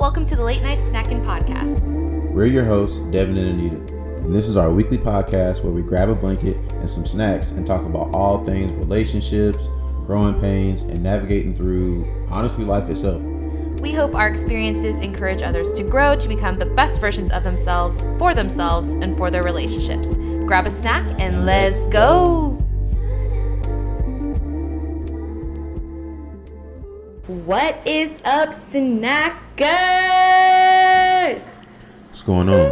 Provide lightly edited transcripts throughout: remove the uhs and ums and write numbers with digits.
welcome to the Late Night Snacking Podcast. We're your hosts, Devin and Anita, and this is our weekly podcast where we grab a blanket and some snacks and talk about all things relationships, growing pains, and navigating through, honestly, life itself. We hope our experiences encourage others to grow to become the best versions of themselves, and for their relationships. Grab a snack and let's go! What is up, snackers? What's going on?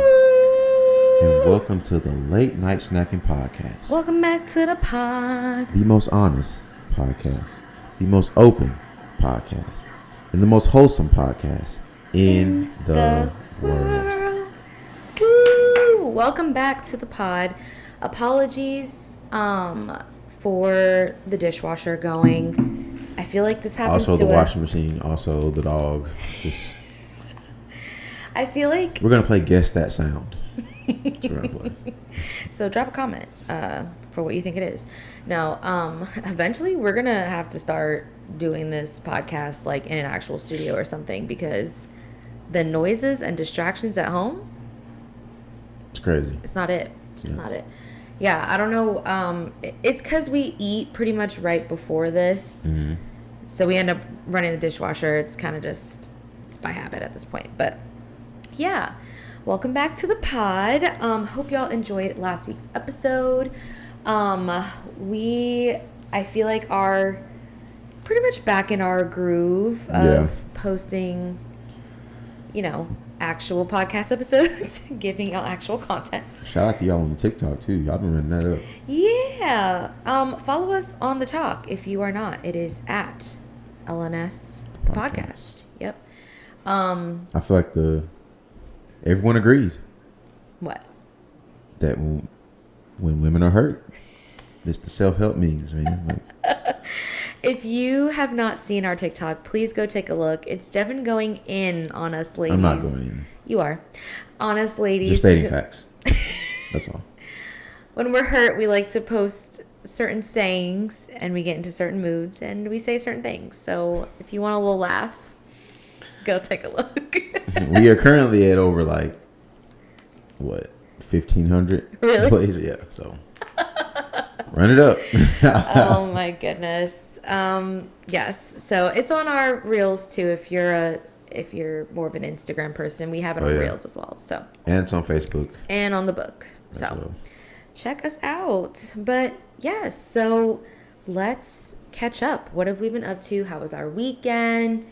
And welcome to the Late Night Snacking Podcast. Welcome back to the pod. The most honest podcast, the most open podcast, and the most wholesome podcast in the world. Woo! Welcome back to the pod. Apologies for the dishwasher going. I feel like this happens to us. Also the washing machine, also the dog. Just I feel like we're gonna play Guess That Sound. That's what we're gonna play. So drop a comment for what you think it is. Now, eventually we're gonna have to start doing this podcast like in an actual studio or something, because the noises and distractions at home, it's crazy. It's not it. It's just not it. Yeah, I don't know. It's because we eat pretty much right before this. Mm-hmm. So we end up running the dishwasher. It's kind of just, it's by habit at this point. But yeah, welcome back to the pod. Hope y'all enjoyed last week's episode. I feel like are pretty much back in our groove of posting, actual podcast episodes, giving y'all actual content. Shout out to y'all on TikTok too. Y'all been running that up. Yeah. Follow us on the talk if you are not. It is at LNS Podcast. Yep. I feel like everyone agreed. What? That when women are hurt, it's the self-help memes, man. Like, if you have not seen our TikTok, please go take a look. It's Devin going in on us ladies. I'm not going in. You are. On us ladies. Just stating facts. That's all. When we're hurt, we like to post certain sayings and we get into certain moods and we say certain things. So if you want a little laugh, go take a look. We are currently at over 1,500 really? plays. Yeah, so run it up. Oh my goodness. Yes. So it's on our reels too. If you're more of an Instagram person, we have it on reels as well. So and it's on Facebook and on the book. So check us out. But yes, so let's catch up. What have we been up to? How was our weekend?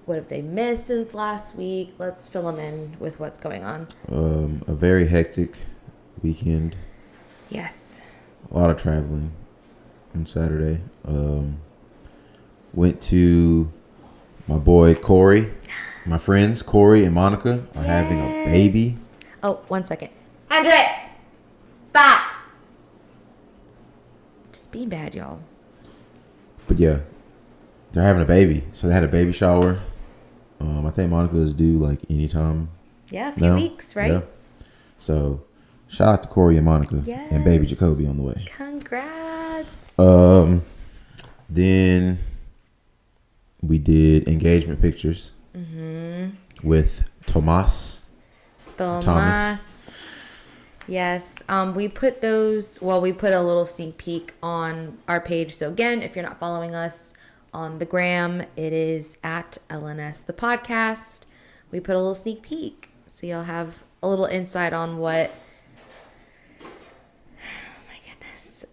What have they missed since last week? Let's fill them in with what's going on. A very hectic weekend. Yes. A lot of traveling on Saturday. Went to my boy Corey. My friends Corey and Monica are having a baby. Oh, 1 second. Hendrix! Stop! Just being bad, y'all. But yeah, they're having a baby. So they had a baby shower. I think Monica is due anytime. Yeah, a few weeks, right? Yeah. So shout out to Corey and Monica and baby Jacoby on the way. Congrats. Then we did engagement pictures with Thomas. Yes. We put those, we put a little sneak peek on our page. So again, if you're not following us on the gram, it is at LNS the podcast. We put a little sneak peek. So you'll have a little insight on what, oh my goodness.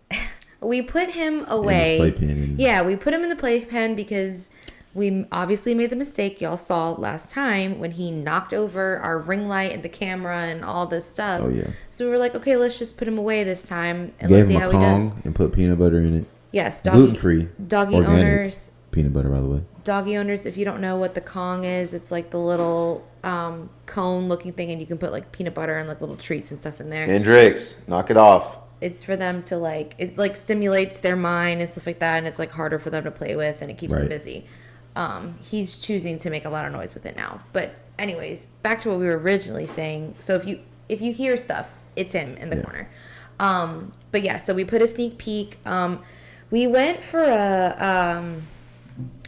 We put him away. In his playpen. Yeah, we put him in the playpen because we obviously made the mistake y'all saw last time when he knocked over our ring light and the camera and all this stuff. Oh, yeah. So we were like, okay, let's just put him away this time and let's see how he does. And put peanut butter in it. Yes. Gluten-free. Doggy organic owners. Peanut butter, by the way. Doggy owners, if you don't know what the Kong is, it's like the little cone looking thing, and you can put peanut butter and little treats and stuff in there. Hendrix, knock it off. It's for them to it stimulates their mind and stuff like that, and it's harder for them to play with, and it keeps them busy. He's choosing to make a lot of noise with it now. But anyways, back to what we were originally saying. So if you hear stuff, it's him in the corner. But yeah, so we put a sneak peek. We went for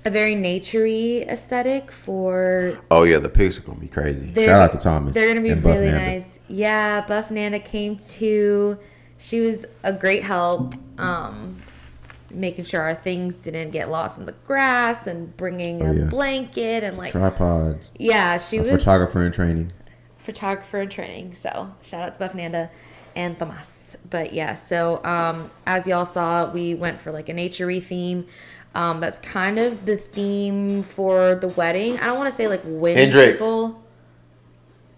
a very naturey aesthetic for. Oh yeah, the pics are gonna be crazy. Shout out to Thomas. They're gonna be and Buff really Nanda. nice. Yeah, Buff Nanda came too. She was a great help. Making sure our things didn't get lost in the grass and bringing a blanket and like tripods. Yeah, she was photographer in training. So shout out to Buff Nanda and Thomas. But yeah, so as y'all saw, we went for like a nature-y theme. That's kind of the theme for the wedding. I don't want to say like whimsical.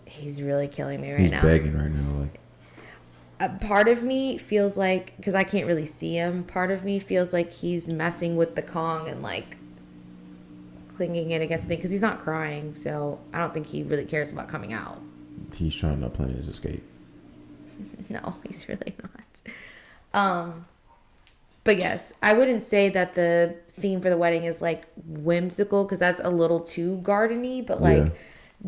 He's really killing me right now. He's begging right now, like. Part of me feels like, because I can't really see him, part of me feels like he's messing with the Kong and like clinging it against the thing, because he's not crying, so I don't think he really cares about coming out. He's trying to plan his escape. No, he's really not. But yes, I wouldn't say that the theme for the wedding is like whimsical, because that's a little too gardeny, but like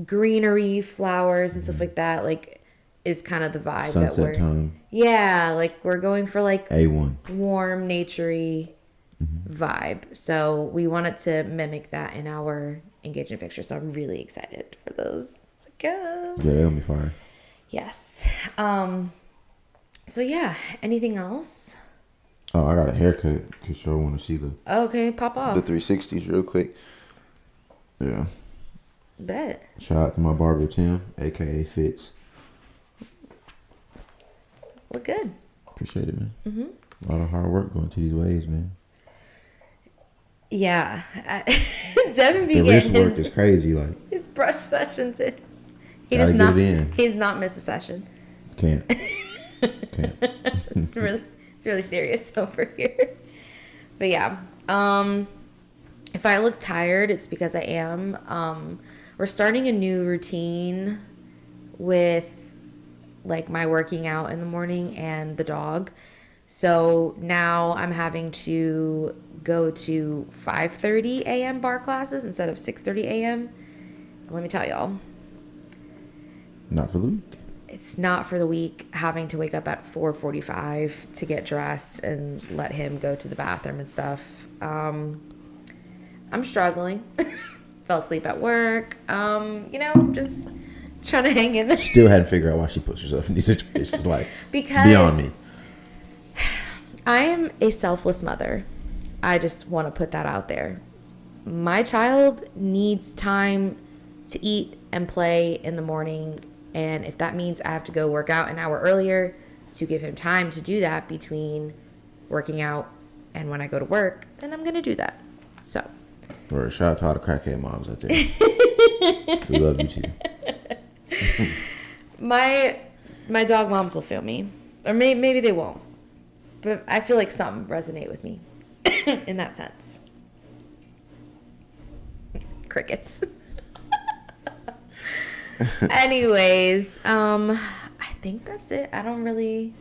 greenery, flowers, and stuff like that, like is kind of the vibe. Sunset time. Yeah, like we're going for like A1 warm, naturey vibe. So we wanted to mimic that in our engagement picture. So I'm really excited for those to go. Yeah, they'll be fire. Yes. So yeah, anything else? Oh, I got a haircut because I want to see the. Okay, pop off. The 360s real quick. Yeah. Bet. Shout out to my barber Tim, aka Fitz. Look good. Appreciate it, man. A lot of hard work going to these waves, man. Yeah. Devin be the getting wrist work is crazy, like his brush sessions in. Gotta get it in. He's not missed a session. Can't. It's really serious over here. But yeah. If I look tired, it's because I am. We're starting a new routine with like my working out in the morning and the dog. So now I'm having to go to 5:30 a.m. bar classes instead of 6:30 a.m. Let me tell y'all. Not for the week. It's not for the week, having to wake up at 4:45 to get dressed and let him go to the bathroom and stuff. I'm struggling. Fell asleep at work. Just trying to hang in there. Still hadn't figured out why she puts herself in these situations. Like, because it's beyond me. I am a selfless mother. I just want to put that out there. My child needs time to eat and play in the morning. And if that means I have to go work out an hour earlier to give him time to do that between working out and when I go to work, then I'm going to do that. So. Or shout out to all the crackhead moms out there. We love you too. My dog moms will feel me. Or maybe they won't. But I feel like some resonate with me in that sense. Crickets. Anyways, I think that's it. I don't really...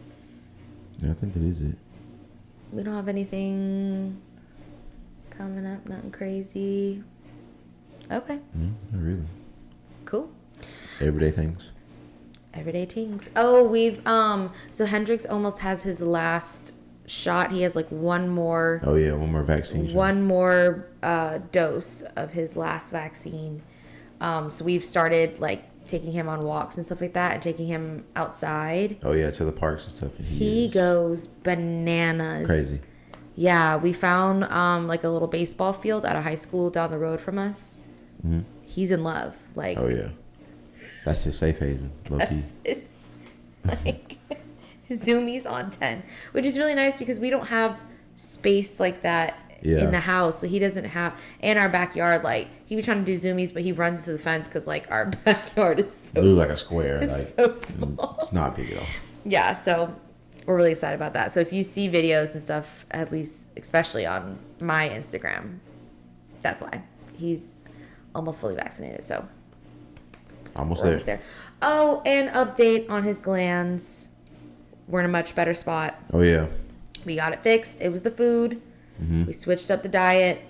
Yeah, I think that is it. We don't have anything coming up, nothing crazy. Okay. Not really. Cool. Everyday things. Oh, we've so Hendrix almost has his last shot. He has like one more. Oh yeah, one more vaccine. One more dose of his last vaccine. So we've started like taking him on walks and stuff like that, and taking him outside. Oh yeah, to the parks and stuff. And he goes bananas. Crazy. Yeah, we found like a little baseball field at a high school down the road from us. Mm-hmm. He's in love. Like. Oh yeah. That's his safe haven, low key. His, like, zoomies on 10, which is really nice because we don't have space like that in the house. So he doesn't have, and our backyard, like, he was trying to do zoomies, but he runs into the fence because, like, our backyard is so small. Like a square. It's like, so small. It's not big at all. Yeah, so we're really excited about that. So if you see videos and stuff, at least, especially on my Instagram, that's why. He's almost fully vaccinated, so. Almost there. Oh, and update on his glands. We're in a much better spot. Oh, yeah. We got it fixed. It was the food. Mm-hmm. We switched up the diet.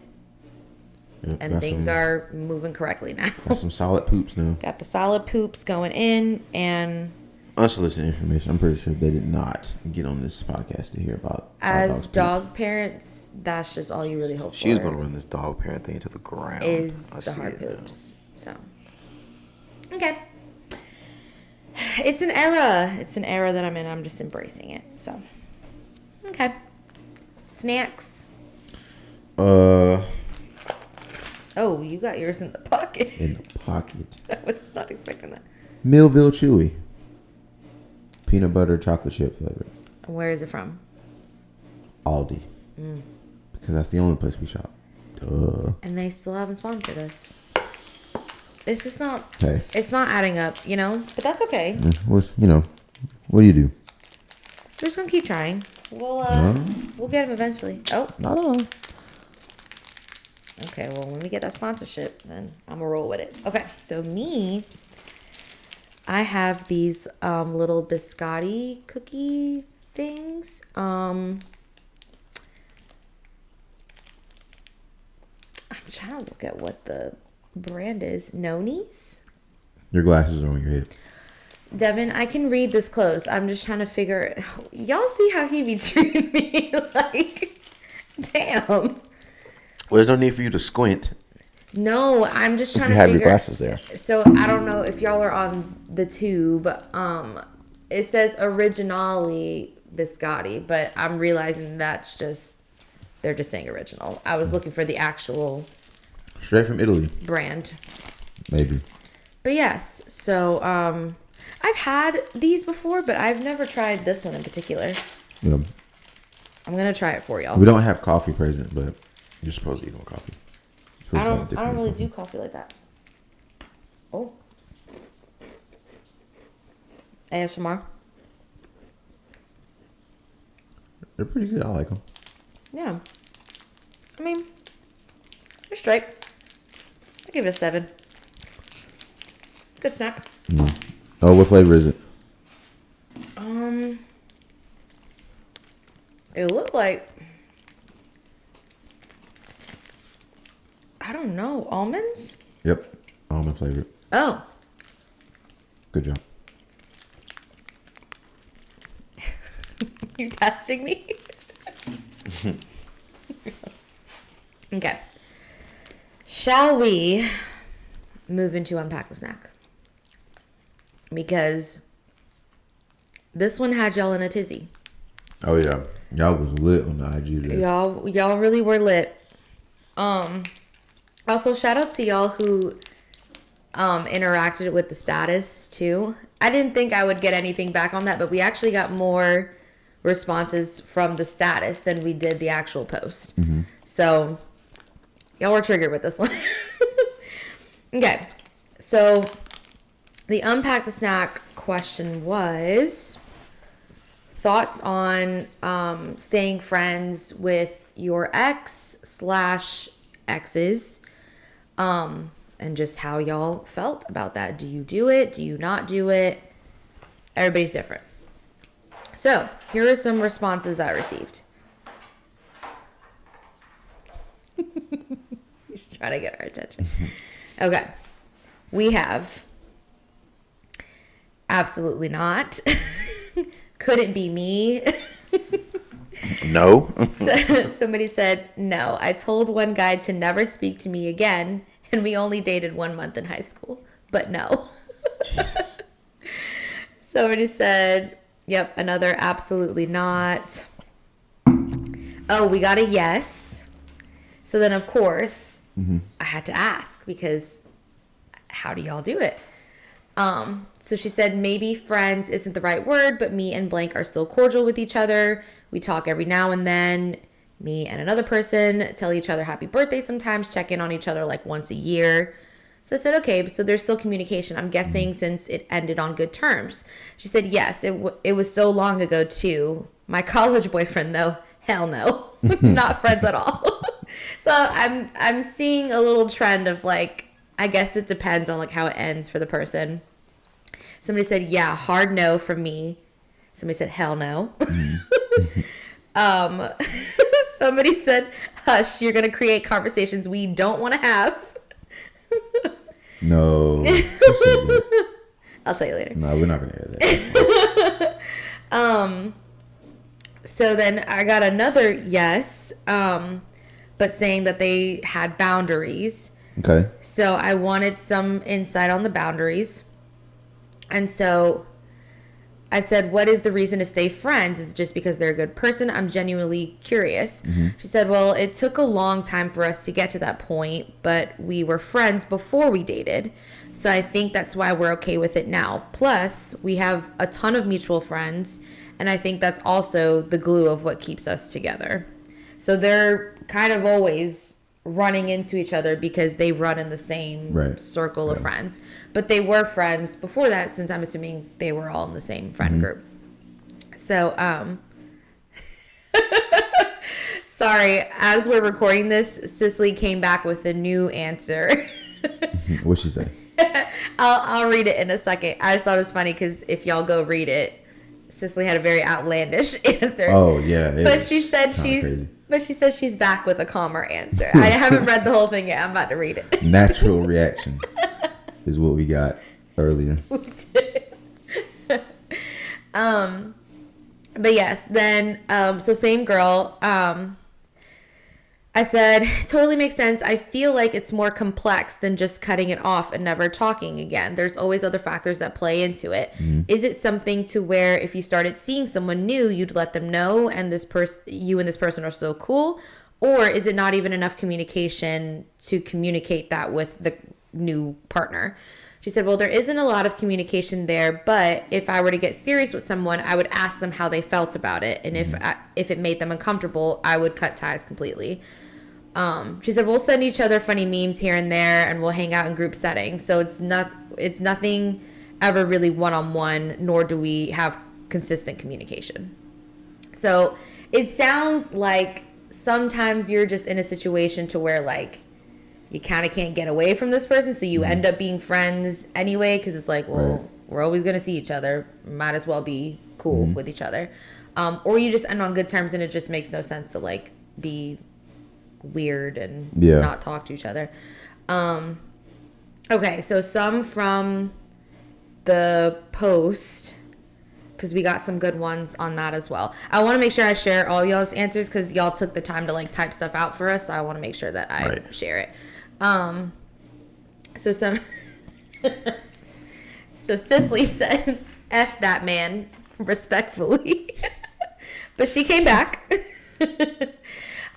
Yep, and things are moving correctly now. Got some solid poops now. Got the solid poops going in. And unsolicited information. I'm pretty sure they did not get on this podcast to hear about as dog parents. That's just all you really hope for. She's gonna run this dog parent thing to the ground. Is the hard poops. So, okay. It's an era. It's an era that I'm in. I'm just embracing it. So, okay. Snacks. Oh, you got yours in the pocket. In the pocket. I was not expecting that. Millville Chewy. Peanut butter chocolate chip flavor. Where is it from? Aldi. Because that's the only place we shop. Duh. And they still haven't sponsored us. It's just not. Hey. It's not adding up, you know. But that's okay. What do you do? We're just gonna keep trying. We'll get them eventually. Oh. No. Okay. Well, when we get that sponsorship, then I'm gonna roll with it. Okay. So I have these little biscotti cookie things. I'm trying to look at what the brand is. Noni's? Your glasses are on your head. Devin, I can read this close. I'm just trying to figure. Y'all see how he be treating me? Like, damn. Well, there's no need for you to squint. No, I'm just trying to figure. You have your glasses there. So I don't know if y'all are on the tube. It says originally biscotti, but I'm realizing that's just they're just saying original. I was looking for the actual straight from Italy brand. Maybe. But yes, so I've had these before, but I've never tried this one in particular. Yeah. I'm gonna try it for y'all. We don't have coffee present, but you're supposed to eat on coffee. I don't really do coffee like that. Oh. ASMR. They're pretty good. I like them. Yeah. I mean, they're straight. I give it a 7. Good snack. Oh, what flavor is it? It looked like, I don't know, almonds? Yep, almond flavored. Oh. Good job. You're testing me? Okay. Shall we move into unpack the snack? Because this one had y'all in a tizzy. Oh yeah, y'all was lit on the IG today. Y'all really were lit. Also, shout out to y'all who interacted with the status too. I didn't think I would get anything back on that, but we actually got more responses from the status than we did the actual post. Mm-hmm. So y'all were triggered with this one. Okay, so the unpack the snack question was thoughts on staying friends with your ex/exes, and just how y'all felt about that. Do you do it? Do you not do it? Everybody's different. So here are some responses I received. He's trying to get our attention. Okay. We have absolutely not. Couldn't be me. No. Somebody said, no. I told one guy to never speak to me again, and we only dated 1 month in high school. But no. Jesus. Somebody said, yep, another absolutely not. Oh, we got a yes. So then, of course, I had to ask because how do y'all do it? So she said, maybe friends isn't the right word, but me and blank are still cordial with each other. We talk every now and then. Me and another person tell each other happy birthday sometimes, check in on each other like once a year. So I said, okay, so there's still communication. I'm guessing since it ended on good terms. She said, yes, it was so long ago too. My college boyfriend though, hell no. Not friends at all. So I'm seeing a little trend of like, I guess it depends on like how it ends for the person. Somebody said, yeah, hard no from me. Somebody said, hell no. Somebody said, hush, you're going to create conversations we don't want to have. No. I'll tell you later. No, we're not gonna air that. So then I got another yes, but saying that they had boundaries. Okay. So I wanted some insight on the boundaries. And so I said, what is the reason to stay friends? Is it just because they're a good person? I'm genuinely curious. She said, well, it took a long time for us to get to that point, but we were friends before we dated. So I think that's why we're okay with it now. Plus, we have a ton of mutual friends, and I think that's also the glue of what keeps us together. So they're kind of always running into each other because they run in the same circle of friends. But they were friends before that, since I'm assuming they were all in the same friend group. So, sorry, as we're recording this, Cicely came back with a new answer. What'd she say? I'll read it in a second. I just thought it was funny because if y'all go read it, Cicely had a very outlandish answer. Oh yeah, but she said she's back with a calmer answer. I haven't read the whole thing yet. I'm about to read it. Natural reaction is what we got earlier. We did. But yes, then so same girl. I said, totally makes sense. I feel like it's more complex than just cutting it off and never talking again. There's always other factors that play into it. Is it something to where if you started seeing someone new, you'd let them know and you and this person are so cool? Or is it not even enough communication to communicate that with the new partner? She said, well, there isn't a lot of communication there, but if I were to get serious with someone, I would ask them how they felt about it. And if it made them uncomfortable, I would cut ties completely. She said, we'll send each other funny memes here and there, and we'll hang out in group settings. So it's nothing ever really one-on-one, nor do we have consistent communication. So it sounds like sometimes you're just in a situation to where, like, you kind of can't get away from this person, so you end up being friends anyway, because it's like, well, we're always going to see each other. Might as well be cool with each other. Or you just end on good terms, and it just makes no sense to, like, be weird and not talk to each other. Okay, so some from the post, because we got some good ones on that as well. I want to make sure I share all y'all's answers because y'all took the time to, like, type stuff out for us, so I want to make sure that I share it. So Cicely said, F that man, respectfully. But she came back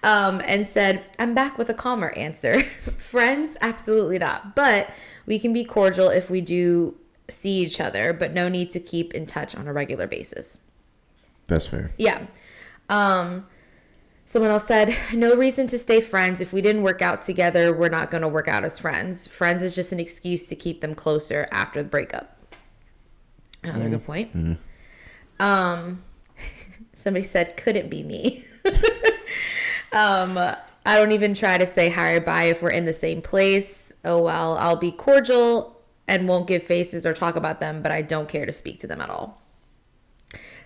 and said, I'm back with a calmer answer. Friends? Absolutely not. But we can be cordial if we do see each other, but no need to keep in touch on a regular basis. That's fair. Yeah. Someone else said, no reason to stay friends. If we didn't work out together, we're not going to work out as friends. Friends is just an excuse to keep them closer after the breakup. Another good point. Somebody said, couldn't be me. I don't even try to say hi or bye if we're in the same place. Oh, well, I'll be cordial and won't give faces or talk about them, but I don't care to speak to them at all.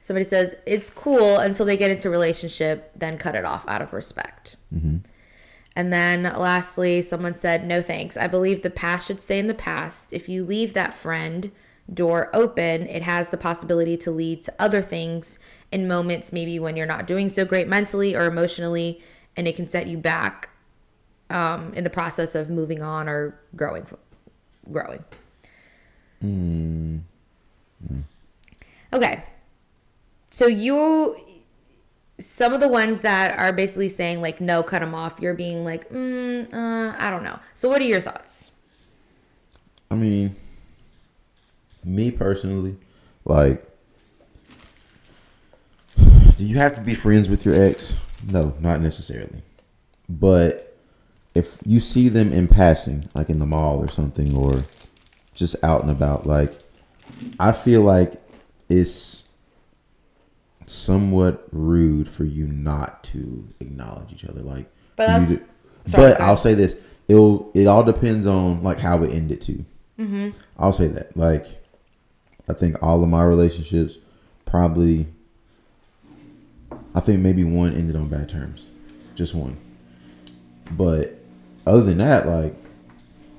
Somebody says, it's cool until they get into a relationship, then cut it off out of respect. And then lastly, someone said, no thanks. I believe the past should stay in the past. If you leave that friend door open, it has the possibility to lead to other things in moments maybe when you're not doing so great mentally or emotionally, and it can set you back in the process of moving on or growing. Okay. So some of the ones that are basically saying, like, no, cut them off, you're being like, I don't know. So what are your thoughts? I mean, me personally, like, do you have to be friends with your ex? No, not necessarily. But if you see them in passing, like in the mall or something, or just out and about, like, I feel like it's somewhat rude for you not to acknowledge each other. Like, but I'll say this: it all depends on, like, how it ended too. I'll say that. Like, I think all of my relationships probably, I think maybe one ended on bad terms, just one. But other than that, like,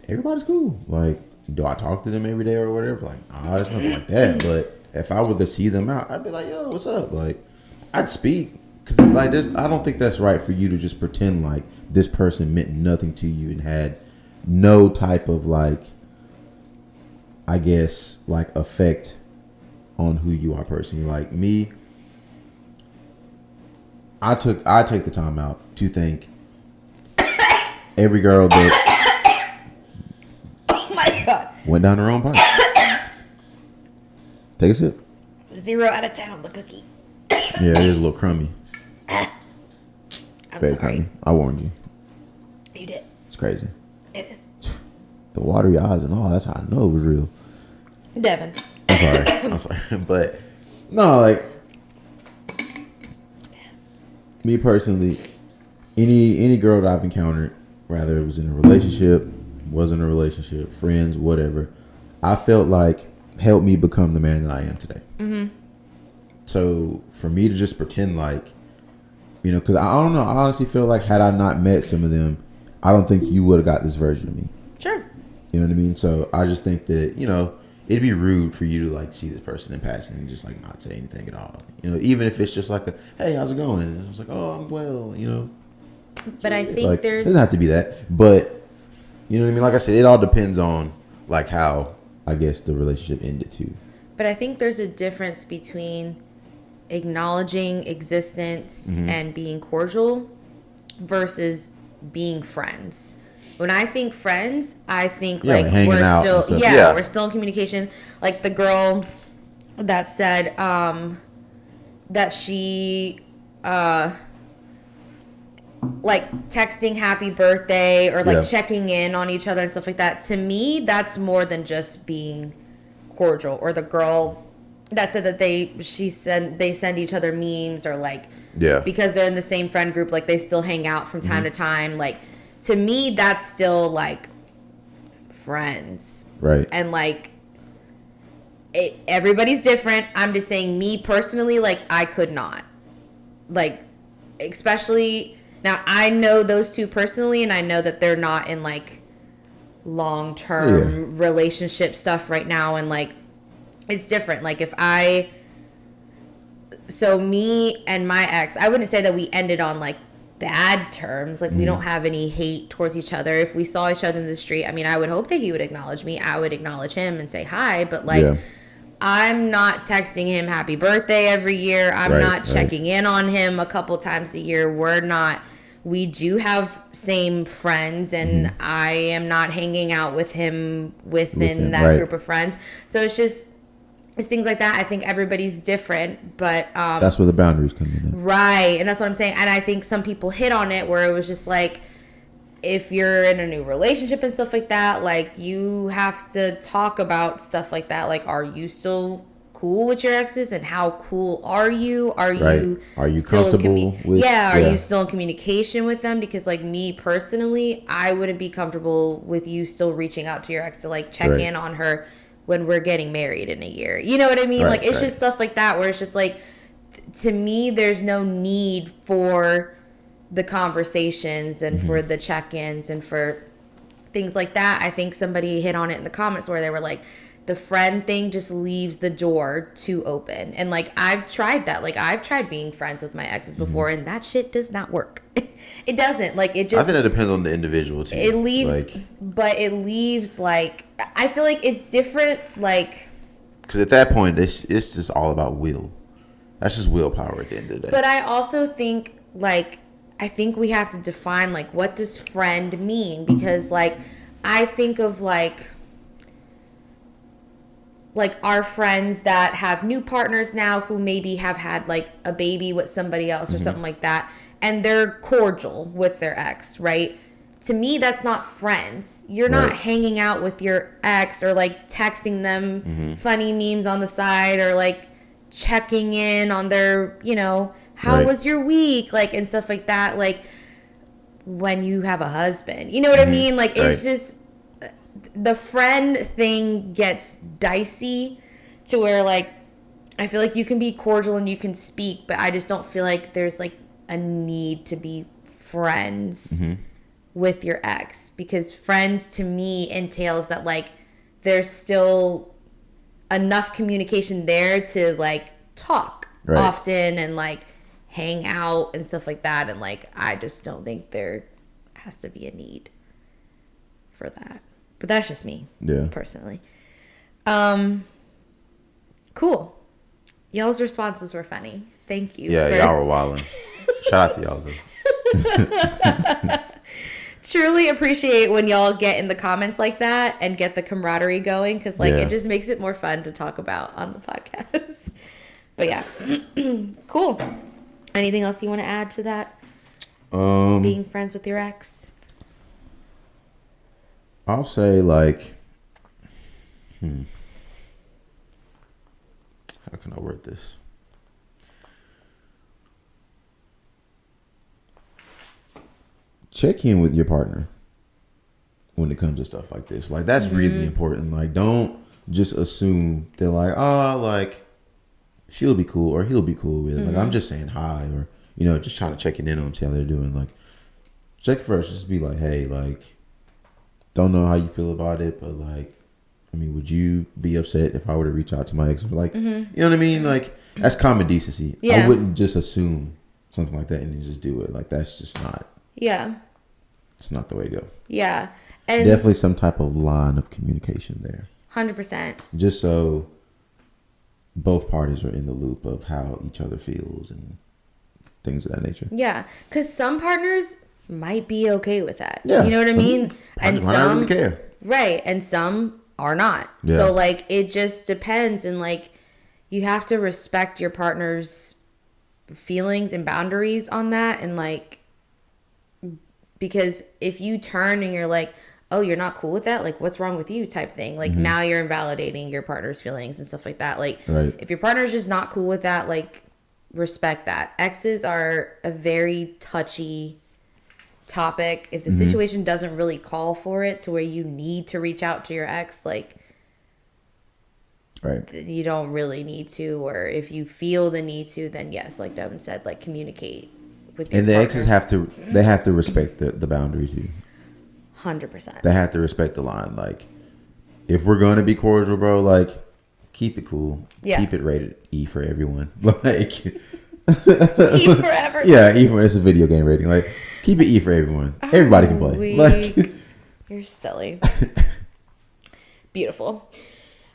everybody's cool. Like, do I talk to them every day or whatever? Like, it's nothing like that. But if I were to see them out, I'd be like, yo, what's up? Like, I'd speak. Because, like, I don't think that's right for you to just pretend like this person meant nothing to you and had no type of, like, I guess, like, effect on who you are personally. Like, me, I take the time out to thank every girl that Oh my God. went down her own pipe. Take a sip. 0 out of 10 on the cookie. Yeah, it is a little crummy. I'm Very sorry. crummy. I warned you. You did. It's crazy. It is. The watery eyes and all, that's how I know it was real. Devin. I'm sorry. But, no, like, me personally, any girl that I've encountered, whether it was in a relationship, wasn't a relationship, friends, whatever, I felt like helped me become the man that I am today. Mm-hmm. So for me to just pretend like, you know, because I don't know, I honestly feel like had I not met some of them, I don't think you would have got this version of me. Sure. You know what I mean? So I just think that, you know, it'd be rude for you to like see this person in passing and just like not say anything at all. You know, even if it's just like a, hey, how's it going? And it's like, oh, I'm well, you know. But I think like, there's... It doesn't have to be that. But, you know what I mean? Like I said, it all depends on like how, I guess, the relationship ended too. But I think there's a difference between acknowledging existence and being cordial versus being friends. When I think friends, I think like hanging out and we're stuff. still we're still in communication. Like the girl that said that she like texting happy birthday or like checking in on each other and stuff like that. To me, that's more than just being cordial. Or the girl that said that they send each other memes or like because they're in the same friend group, like they still hang out from time to time. Like to me, that's still like friends, right? And like everybody's different. I'm just saying, me personally, like I could not, like, especially now. I know those two personally, and I know that they're not in like long-term relationship stuff right now, and like it's different. Like so me and my ex, I wouldn't say that we ended on like bad terms. Like we don't have any hate towards each other. If we saw each other in the street, I mean, I would hope that he would acknowledge me. I would acknowledge him and say hi, but like I'm not texting him happy birthday every year. I'm not checking in on him a couple times a year. We do have same friends, and I am not hanging out with him within that group of friends. So it's things like that. I think everybody's different, but that's where the boundaries come in. Right, and that's what I'm saying. And I think some people hit on it where it was just like, if you're in a new relationship and stuff like that, like you have to talk about stuff like that. Like, are you still cool with your exes, and how cool are you? Are you comfortable with? Are you still in communication with them? Because like me personally, I wouldn't be comfortable with you still reaching out to your ex to like check in on her when we're getting married in a year. You know what I mean? Like it's just stuff like that where it's just like, to me, there's no need for the conversations and for the check-ins and for things like that. I think somebody hit on it in the comments where they were like, the friend thing just leaves the door too open. And like, I've tried that. Like I've tried being friends with my exes before, and that shit does not work. It doesn't. Like it just, I think it depends on the individual too. It leaves, but it leaves like, I feel like it's different. Like, because at that point, it's just all about will. That's just willpower at the end of the day. But I also think like, I think we have to define like, what does friend mean? Because like, I think of like our friends that have new partners now who maybe have had like a baby with somebody else or something like that, and they're cordial with their ex, right? To me, that's not friends. You're not hanging out with your ex or like texting them funny memes on the side or like checking in on their, you know, how was your week, like, and stuff like that, like when you have a husband, you know what I mean? Like it's just, the friend thing gets dicey to where like, I feel like you can be cordial and you can speak, but I just don't feel like there's like a need to be friends with your ex, because friends to me entails that like there's still enough communication there to like talk often and like hang out and stuff like that. And like, I just don't think there has to be a need for that. But that's just me, personally. Cool. Y'all's responses were funny. Thank you. Yeah, y'all were wilding. Shout out to y'all, though. Truly appreciate when y'all get in the comments like that and get the camaraderie going, because like it just makes it more fun to talk about on the podcast. But yeah. Cool. Anything else you want to add to that? Being friends with your ex? I'll say like, how can I word this? Check in with your partner when it comes to stuff like this. Like, that's really important. Like, don't just assume they're like, oh, like, she'll be cool or he'll be cool with it. Like, I'm just saying hi, or, you know, just trying to checking in on see how they're doing. Like, check first. Just be like, hey, like, don't know how you feel about it, but like, I mean, would you be upset if I were to reach out to my ex? Like, you know what I mean? Like, that's common decency. Yeah. I wouldn't just assume something like that and then just do it. Like, that's just not. Yeah. It's not the way to go. Yeah. And definitely some type of line of communication there. 100%. Just so both parties are in the loop of how each other feels and things of that nature. Yeah. Because some partners might be okay with that. Yeah. You know what I mean? And some don't really care. Right. And some are not. Yeah. So like, it just depends. And like, you have to respect your partner's feelings and boundaries on that. And like, because if you turn and you're like, oh, you're not cool with that, like, what's wrong with you type thing, like, now you're invalidating your partner's feelings and stuff like that. Like, if your partner's just not cool with that, like, respect that. Exes are a very touchy topic. If the situation doesn't really call for it to where you need to reach out to your ex, like, you don't really need to. Or if you feel the need to, then yes, like Devin said, like, communicate with your and the partner. Exes have to respect the boundaries too. 100%. They have to respect the line. Like, if we're going to be cordial, bro, like, keep it cool. Yeah. Keep it rated E for everyone. Like, E for everyone. Yeah, E for, it's a video game rating. Like, keep it E for everyone. Everybody can play. Like, you're silly. Beautiful.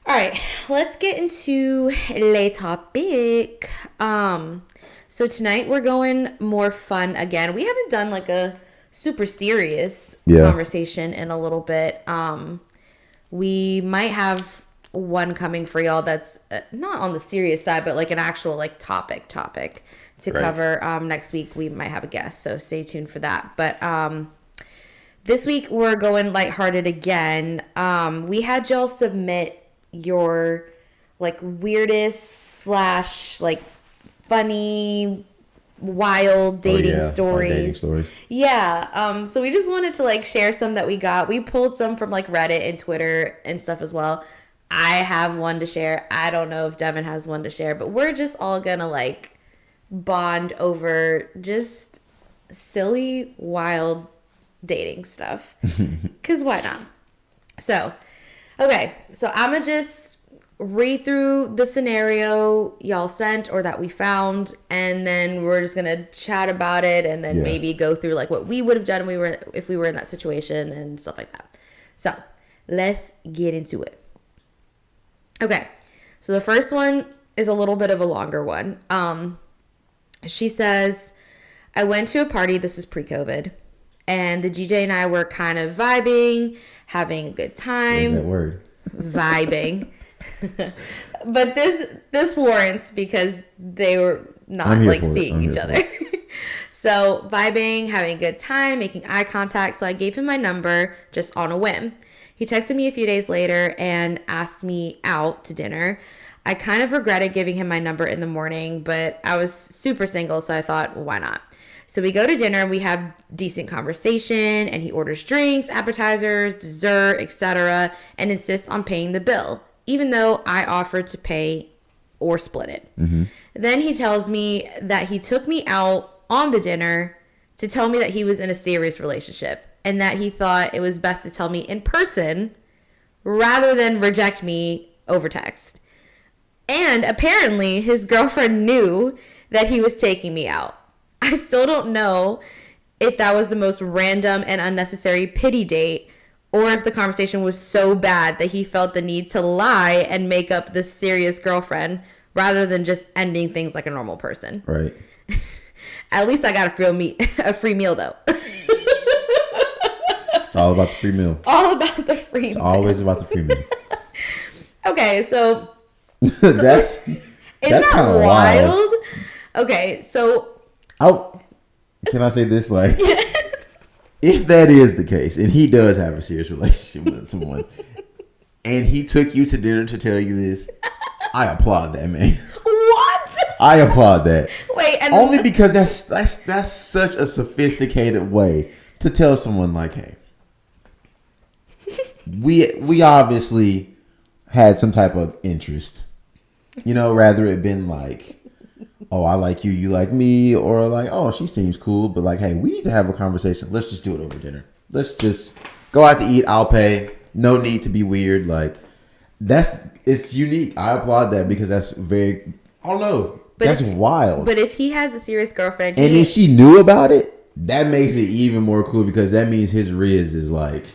All right, let's get into le topic. So tonight we're going more fun again. We haven't done like a super serious conversation in a little bit. We might have one coming for y'all that's not on the serious side, but like an actual like topic to cover. Next week we might have a guest, so stay tuned for that. But this week we're going lighthearted again. We had y'all submit your like weirdest / like funny wild dating stories. Yeah. So we just wanted to like share some that we got. We pulled some from like Reddit and Twitter and stuff as well. I have one to share. I don't know if Devin has one to share, but we're just all gonna like bond over just silly, wild dating stuff. Cause why not? So, okay. So I'm gonna just read through the scenario y'all sent or that we found, and then we're just gonna chat about it, and then maybe go through like what we would have done if we were in that situation and stuff like that. So let's get into it. Okay, so the first one is a little bit of a longer one. She says, I went to a party, this was pre-COVID, and the DJ and I were kind of vibing, having a good time. Where's that word? Vibing. But this warrants because they were not like seeing each other. So vibing, having a good time, making eye contact. So I gave him my number just on a whim. He texted me a few days later and asked me out to dinner. I kind of regretted giving him my number in the morning, but I was super single, so I thought, well, why not? So we go to dinner, we have decent conversation, and he orders drinks, appetizers, dessert, etc., and insists on paying the bill, even though I offered to pay or split it. Then he tells me that he took me out on the dinner to tell me that he was in a serious relationship and that he thought it was best to tell me in person rather than reject me over text. And apparently his girlfriend knew that he was taking me out. I still don't know if that was the most random and unnecessary pity date, or if the conversation was so bad that he felt the need to lie and make up this serious girlfriend rather than just ending things like a normal person. Right. At least I got a free meal though. It's all about the free meal. All about the free meal. It's always about the free meal. Okay, so that's kind of wild. Okay, so can I say this? Like, if that is the case, and he does have a serious relationship with someone, and he took you to dinner to tell you this, I applaud that, man. What? I applaud that. Wait, and only because that's such a sophisticated way to tell someone, like, hey, we obviously had some type of interest, rather it been like, oh, I like you, you like me, or like, oh, she seems cool, but like, hey, we need to have a conversation. Let's just do it over dinner. Let's just go out to eat. I'll pay. No need to be weird. Like, it's unique. I applaud that because that's very, I don't know. But that's wild. But if he has a serious girlfriend, and if she knew about it, that makes it even more cool because that means his riz is like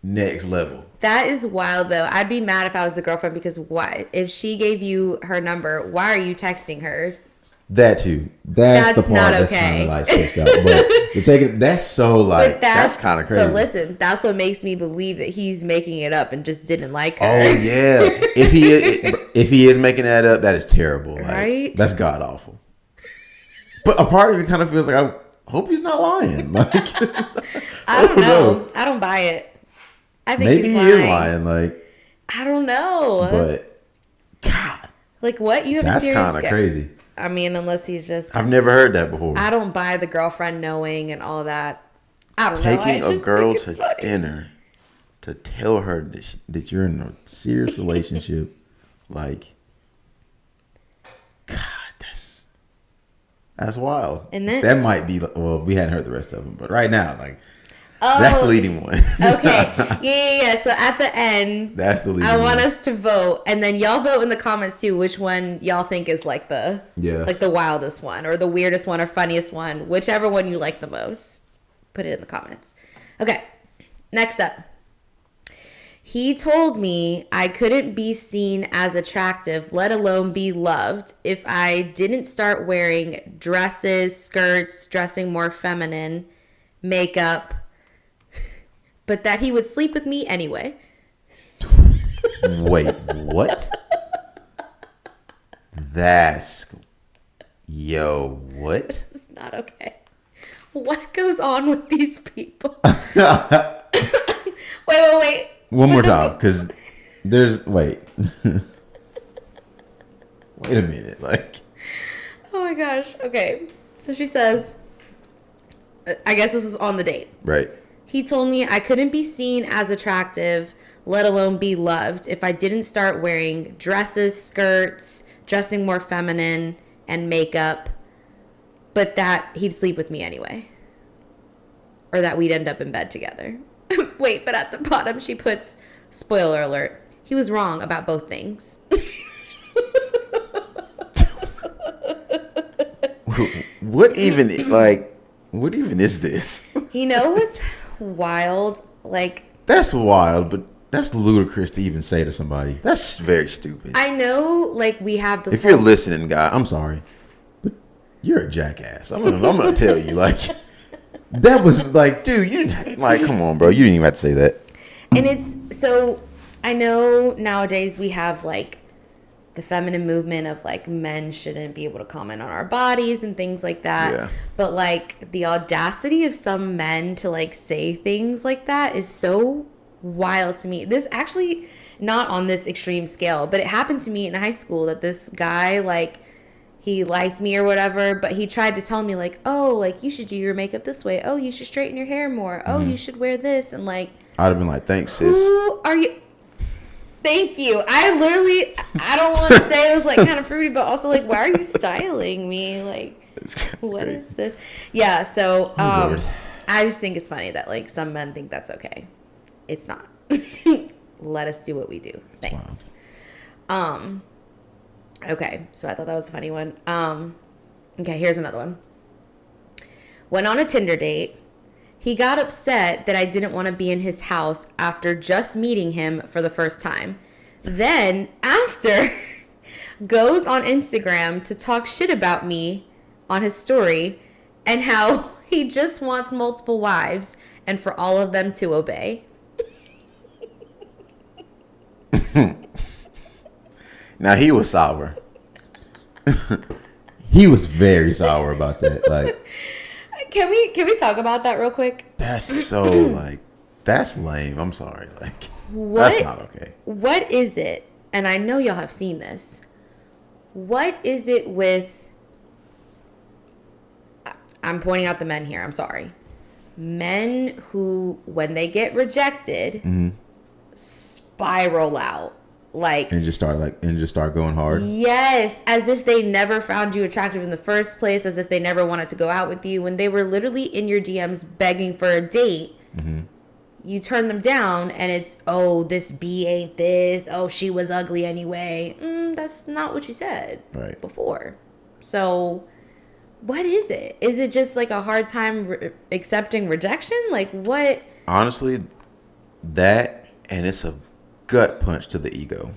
next level. That is wild, though. I'd be mad if I was the girlfriend because why? If she gave you her number, why are you texting her? That too. That's the part that's kind of like switched out. But to take it, that's so like that's kind of crazy. But listen, that's what makes me believe that he's making it up and just didn't like her. Oh yeah, if he is making that up, that is terrible. Like, right? That's god awful. But a part of me kind of feels like I hope he's not lying. Like, I don't know. I don't buy it. I think maybe he is lying. Like, I don't know. But God, like what you have that's a serious kind of crazy. I mean, unless he's just... I've never heard that before. I don't buy the girlfriend knowing and all that. I don't Taking know. a girl to dinner to tell her that you're in a serious relationship, like, God, that's wild. And then, that might be... Well, we hadn't heard the rest of them, but right now, like, that's the leading one. Okay. Yeah. So at the end, that's the leading I want one. us to vote, and then y'all vote in the comments too. Which one y'all think is like the wildest one, or the weirdest one, or funniest one, whichever one you like the most. Put it in the comments. Okay. Next up, he told me I couldn't be seen as attractive, let alone be loved, if I didn't start wearing dresses, skirts, dressing more feminine, makeup. But that he would sleep with me anyway. Wait, what? What? This is not okay. What goes on with these people? Wait. One more time, because wait. Wait a minute, like. Oh my gosh. Okay. So she says, I guess this is on the date. Right. He told me I couldn't be seen as attractive, let alone be loved, if I didn't start wearing dresses, skirts, dressing more feminine, and makeup, but that he'd sleep with me anyway. Or that we'd end up in bed together. Wait, but at the bottom she puts, spoiler alert, he was wrong about both things. What even is this? You know what's wild? Like, that's wild, but that's ludicrous to even say to somebody. That's very stupid. I know, like, we have this. If you're listening, guy, I'm sorry, but you're a jackass. I'm gonna tell you, like, that was like, dude, you didn't like, come on, bro, you didn't even have to say that. And it's so, I know nowadays we have like the feminine movement of like men shouldn't be able to comment on our bodies and things like that. Yeah. But like the audacity of some men to like say things like that is so wild to me. This actually not on this extreme scale, but it happened to me in high school that this guy, like, he liked me or whatever, but he tried to tell me like, oh, like you should do your makeup this way. Oh, you should straighten your hair more. Oh, you should wear this. And like, I'd have been like, thanks, sis. Who are you? Thank you. I don't want to say it was like kind of fruity, but also like, why are you styling me? Like, what is this? Yeah. So, I just think it's funny that like some men think that's okay. It's not. let us do what we do. Thanks. Okay, so I thought that was a funny one. Okay, here's another one. Went on a Tinder date. He got upset that I didn't want to be in his house after just meeting him for the first time. Then, after, goes on Instagram to talk shit about me on his story and how he just wants multiple wives and for all of them to obey. Now, he was sour. He was very sour about that. Like, can we talk about that real quick? that's so, like, that's lame. I'm sorry. Like, that's not okay. What is it? And I know y'all have seen this. What is it with, I'm pointing out the men here, I'm sorry. Men who, when they get rejected, spiral out. Like, and just start going hard. Yes, as if they never found you attractive in the first place, as if they never wanted to go out with you, when they were literally in your DMs begging for a date. You turn them down, and it's, oh, this B ain't this. Oh, she was ugly anyway. That's not what you said before. So, what is it? Is it just like a hard time accepting rejection? Like, what? Honestly, that, and it's a gut punch to the ego.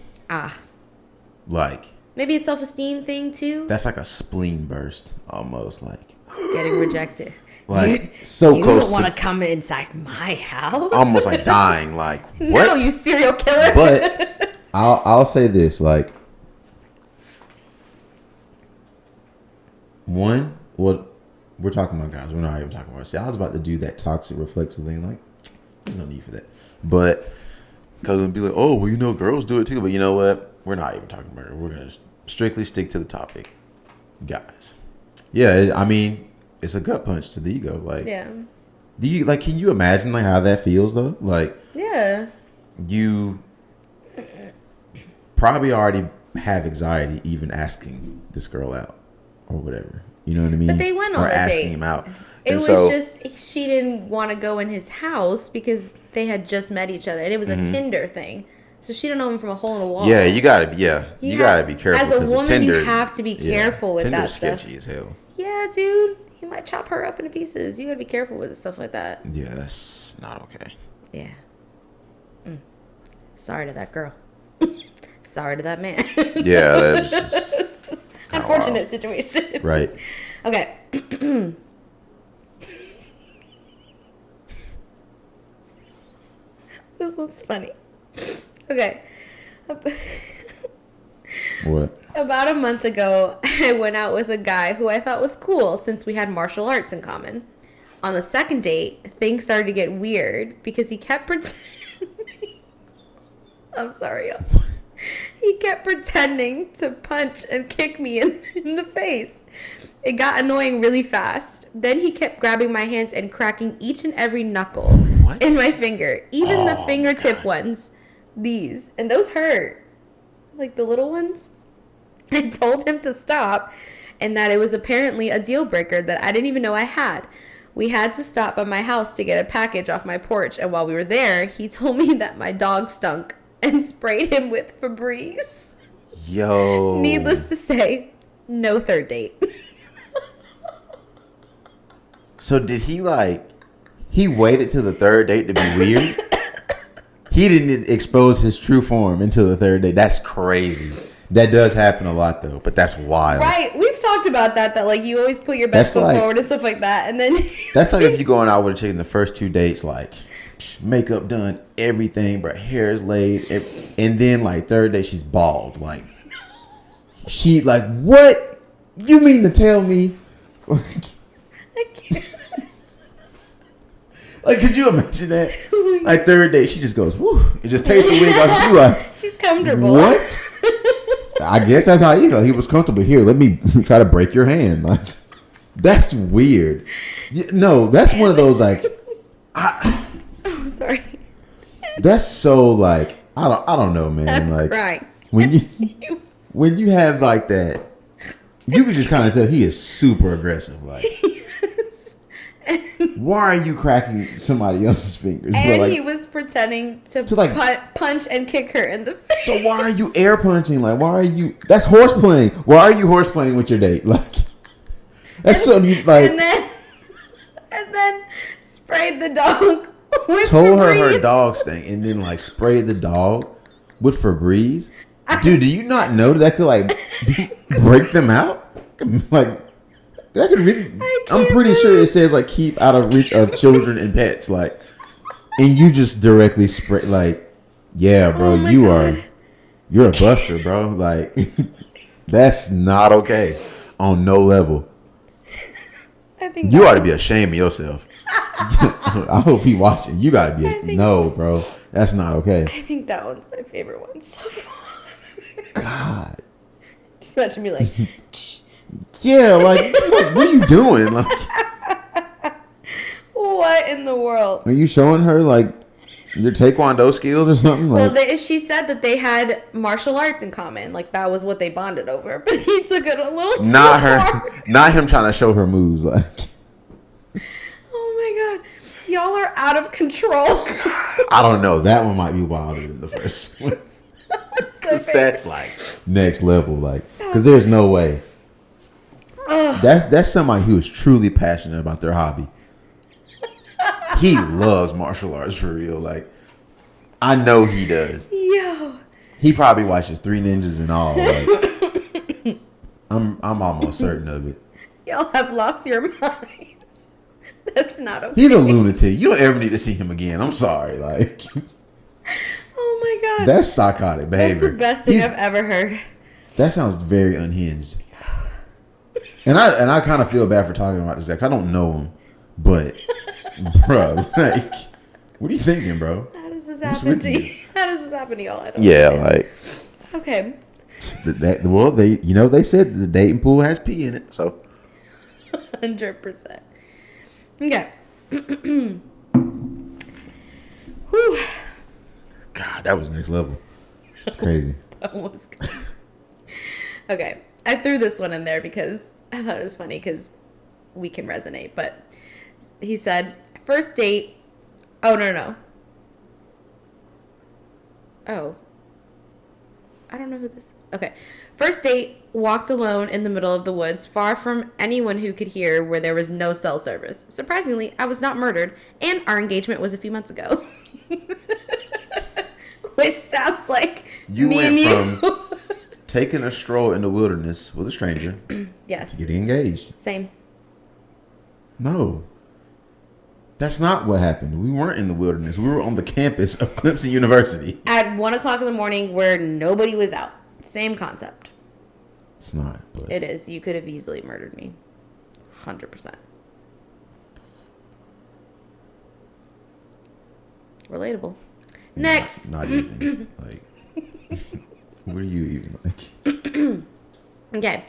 Like, maybe a self-esteem thing too. That's like a spleen burst, almost, like getting rejected. Like, so you close. You don't want to come inside my house. Almost like dying. Like, what? No, you serial killer. But I'll say this, like, one, well, we're talking about guys. We're not even talking about. See, I was about to do that toxic reflexive thing. Like, there's no need for that. But because it'd be like, oh, well, you know, girls do it too. But you know what? We're not even talking about it. We're gonna strictly stick to the topic, guys. Yeah, I mean, it's a gut punch to the ego. Like, do you like? Can you imagine like how that feels though? Like, you probably already have anxiety even asking this girl out or whatever. You know what I mean? But they went on or a asking date. him out. It and was so, just she didn't want to go in his house because they had just met each other, and it was a Tinder thing. So she didn't know him from a hole in a wall. Yeah, you gotta be. Yeah, you gotta be careful. As a woman, you have to be careful with Tinder's that stuff. sketchy as hell. Yeah, dude, he might chop her up into pieces. You gotta be careful with stuff like that. Yeah, that's not okay. Yeah. Sorry to that girl. Sorry to that man. Yeah, that's just unfortunate situation. Right. Okay. This one's funny. Okay. What? About a month ago, I went out with a guy who I thought was cool since we had martial arts in common. On the second date, things started to get weird because he kept pretending. I'm sorry, y'all. He kept pretending to punch and kick me in the face. It got annoying really fast. Then he kept grabbing my hands and cracking each and every knuckle in my finger. Even the fingertip ones. These. And those hurt. Like the little ones. I told him to stop and that it was apparently a deal breaker that I didn't even know I had. We had to stop by my house to get a package off my porch, and while we were there, he told me that my dog stunk and sprayed him with Febreze. Yo. Needless to say, no third date. So did he he waited till the third date to be weird? He didn't expose his true form until the third date. That's crazy. That does happen a lot though, but that's wild. Right. We've talked about that like you always put your best foot forward and stuff like that. And then that's like if you're going out with a chick in the first 2 dates, like makeup done, everything, but hair is laid, and then like third day she's bald. Like she like, what? You mean to tell me? I can't. Like, could you imagine that? Like third day, she just goes, whoo, it just takes the wig off. You like, she's comfortable. What? I guess that's how he was comfortable. Here, let me try to break your hand. Like, that's weird. No, that's one of those like. Oh, sorry. That's so like I don't know, man. I'm like crying. when you have like that, you can just kind of tell he is super aggressive. Like, Why are you cracking somebody else's fingers? And like, he was pretending to like punch and kick her in the face. So why are you air punching? Like, why are you? That's horse playing. Why are you horse playing with your date? Like, that's so you like. And then sprayed the dog with told Febreze. her dog stank, and then like sprayed the dog with Febreze. Dude, do you not know that could like break them out? Like that could really. I'm pretty sure it says like keep out of reach of children and pets. Like, and you just directly spray. Like, yeah, bro, you're a buster, bro. Like, that's not okay on no level. I think you ought to be ashamed of yourself. I hope he watching. You gotta be no, bro. That's not okay. I think that one's my favorite one so far. God. Just imagine me like. Yeah, like what are you doing? Like, what in the world? are you showing her like your taekwondo skills or something? Like, well, she said that they had martial arts in common. Like that was what they bonded over. But he took it a little too far. Not him trying to show her moves. Like, oh my god, y'all are out of control. I don't know. That one might be wilder than the first one. That's like next level. Like, because there's no way. That's somebody who is truly passionate about their hobby. He loves martial arts for real. Like, I know he does. Yo. He probably watches 3 Ninjas and all. Like, I'm almost certain of it. Y'all have lost your minds. That's not okay. He's a lunatic. You don't ever need to see him again. I'm sorry. Like, oh my god. That's psychotic behavior. That's the best thing I've ever heard. That sounds very unhinged. And I kind of feel bad for talking about this guy. I don't know him, but bro, like, what are you thinking, bro? How does this happen to you? How does this happen to y'all? I don't understand. Like, okay. They said the dating pool has pee in it, so 100%. Okay. Whew. God, that was next level. It's crazy. Okay, I threw this one in there because I thought it was funny because we can resonate. But he said, first date. Oh, no. Oh. I don't know who this is. Okay. First date, walked alone in the middle of the woods, far from anyone who could hear, where there was no cell service. Surprisingly, I was not murdered, and our engagement was a few months ago. Which sounds like you me went and from taking a stroll in the wilderness with a stranger yes. to getting engaged. Same. No. That's not what happened. We weren't in the wilderness. We were on the campus of Clemson University. At 1 o'clock in the morning where nobody was out. Same concept. It's not. But it is. You could have easily murdered me. 100%. Relatable. Next. Not even. Like, what are you even like? Okay.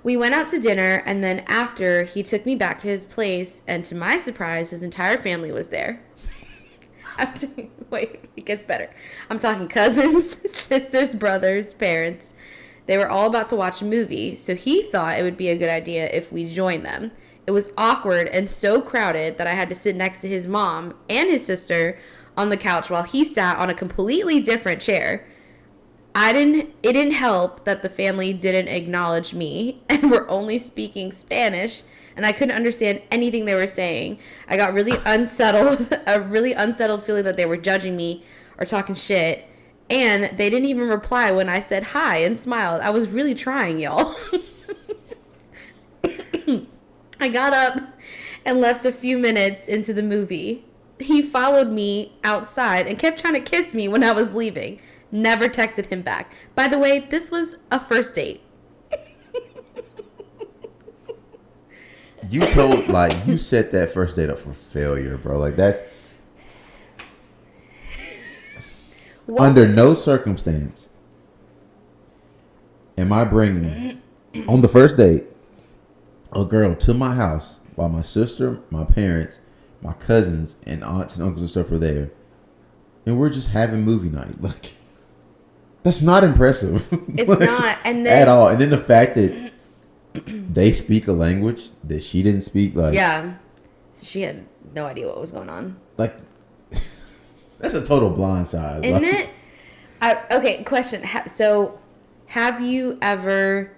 We went out to dinner, and then after, he took me back to his place, and to my surprise, his entire family was there. Wait, it gets better. I'm talking cousins, sisters, brothers, parents. They were all about to watch a movie, so he thought it would be a good idea if we joined them. It was awkward and so crowded that I had to sit next to his mom and his sister on the couch while he sat on a completely different chair. It didn't help that the family didn't acknowledge me and were only speaking Spanish, and I couldn't understand anything they were saying. I got really unsettled, a really unsettled feeling that they were judging me or talking shit, and they didn't even reply when I said hi and smiled. I was really trying, y'all. I got up and left a few minutes into the movie. He followed me outside and kept trying to kiss me when I was leaving. Never texted him back. By the way, this was a first date. You set that first date up for failure, bro. Like, that's under no circumstance am I bringing on the first date a girl to my house while my sister, my parents, my cousins, and aunts and uncles and stuff are there, and we're just having movie night. Like, that's not impressive. It's like, not, and then at all. And then the fact that they speak a language that she didn't speak, like, yeah, So she had no idea what was going on. Like, that's a total blindside. Isn't Like, it? Okay, question. So, have you ever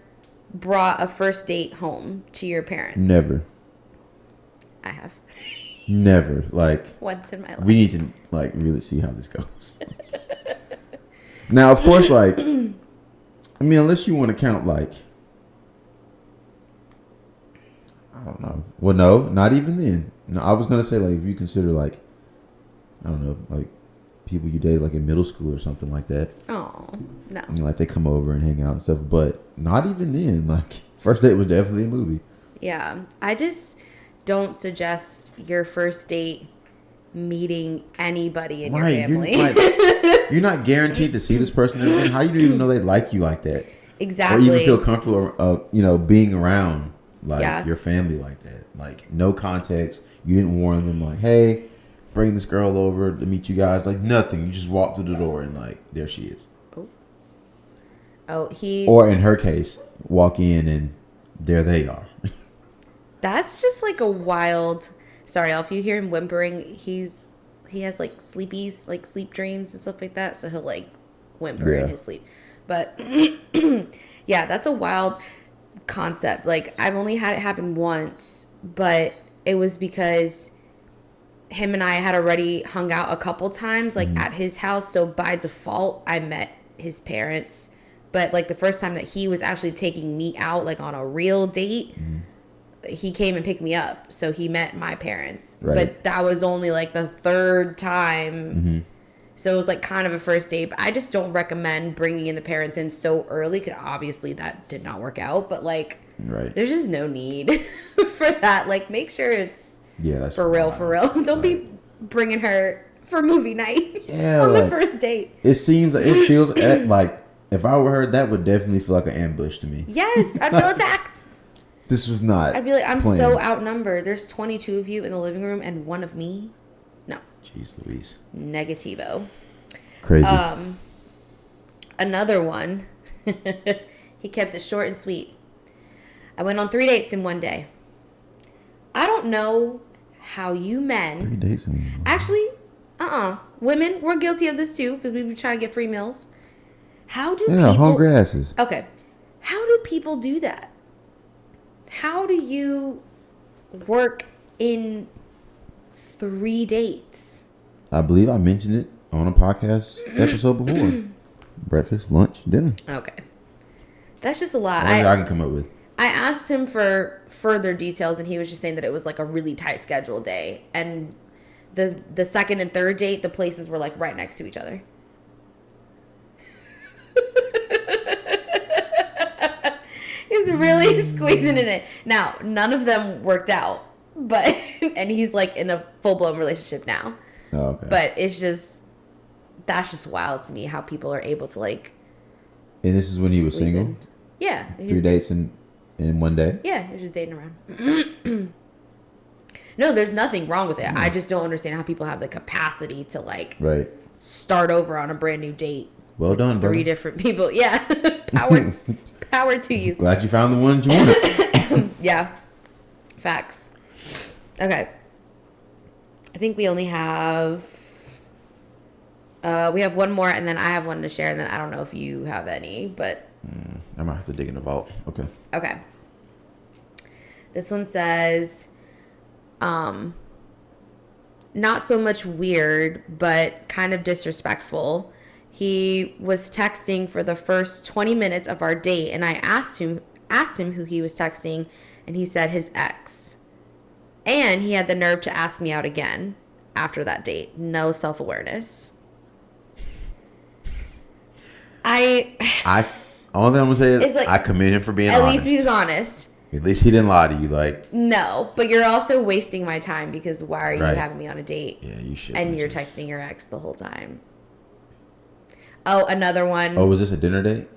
brought a first date home to your parents? never. I have. Never. Like, Once in my life. we need to, like, really see how this goes. Now, of course, like, I mean, unless you want to count, like, I don't know. Well, no, not even then. No, I was going to say, like, if you consider, like, I don't know, like, people you dated, like, in middle school or something like that. Oh, no. You know, like, they come over and hang out and stuff. But not even then. Like, first date was definitely a movie. Yeah. I just don't suggest your first date meeting anybody in your family. You're not guaranteed to see this person again. How do you even know they like you like that? Exactly. Or even feel comfortable, being around Yeah. your family like that. Like, no context. You didn't warn them, like, hey, bring this girl over to meet you guys. Like, nothing. You just walk through the door and, like, there she is. Or in her case, walk in and there they are. That's just like a wild. Sorry, if you hear him whimpering, he has like sleepies, like sleep dreams and stuff like that. So he'll like whimper in his sleep. But yeah, that's a wild concept. Like, I've only had it happen once, but it was because him and I had already hung out a couple times, like at his house. So by default, I met his parents. But like the first time that he was actually taking me out, like on a real date, he came and picked me up. So he met my parents. Right. But that was only like the third time. So it was like kind of a first date. But I just don't recommend bringing in the parents in so early, because obviously that did not work out. But like, there's just no need for that. Like, make sure it's that's for real. Don't be bringing her for movie night on the first date. It seems like, it feels like, if I were her, that would definitely feel like an ambush to me. Yes, I'd feel attacked. This was not. I'd be like, I'm planned. so outnumbered. There's 22 of you in the living room and one of me. No. Jeez Louise. Negativo. Crazy. Another one. He kept it short and sweet. I went on 3 dates in one day. I don't know how you men. 3 dates in one day. Actually, women, we're guilty of this too, because we be trying to get free meals. How do people... hungry asses. Okay. How do people do that? How do you work in 3 dates? I believe I mentioned it on a podcast episode before. Breakfast, lunch, dinner. Okay. That's just a lot. I can come up with. I asked him for further details, and he was just saying that it was like a really tight schedule day. And the second and third date, the places were like right next to each other. He's really squeezing in it. Now, none of them worked out, but and he's like in a full-blown relationship now. Oh, okay. But that's just wild to me how people are able to like. And this is when he was single? In. Yeah. 3 dates in one day? Yeah, he was just dating around. No, there's nothing wrong with it. I just don't understand how people have the capacity to like start over on a brand new date. Well done, brother. 3 different people. Yeah. Power to you. Glad you found the one you wanted. Yeah. Facts. Okay. I think we only have... we have one more, and then I have one to share, and then I don't know if you have any, but... I might have to dig in the vault. Okay. This one says... not so much weird, but kind of disrespectful. He was texting for the first 20 minutes of our date, and I asked him who he was texting, and he said his ex. And he had the nerve to ask me out again after that date. No self-awareness. All thing I'm gonna say is like, I commend him for being honest. At least he was honest. At least he didn't lie to you. Like, no, but you're also wasting my time, because why are you having me on a date? Yeah, you should. And you're texting your ex the whole time. Oh, another one. Oh, was this a dinner date?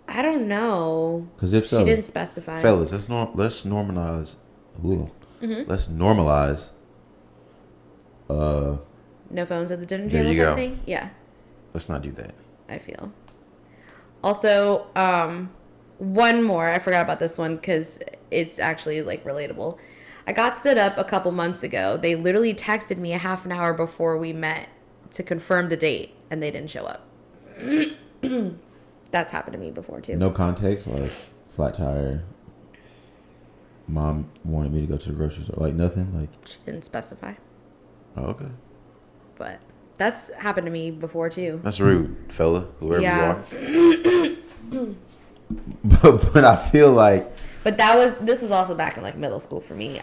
I don't know. Because if so, she didn't specify. Fellas, let's normalize. Let's normalize. No phones at the dinner table. There you go. Thing? Yeah. Let's not do that. I feel. Also, one more. I forgot about this one because it's actually like relatable. I got stood up a couple months ago. They literally texted me a half an hour before we met to confirm the date, and they didn't show up. That's happened to me before, too. No context, like flat tire. Mom wanted me to go to the grocery store. Like nothing? Like She didn't specify. Oh, okay. But that's happened to me before, too. That's rude, fella, whoever Yeah. you are. But I feel like... But this was also back in, like, middle school for me.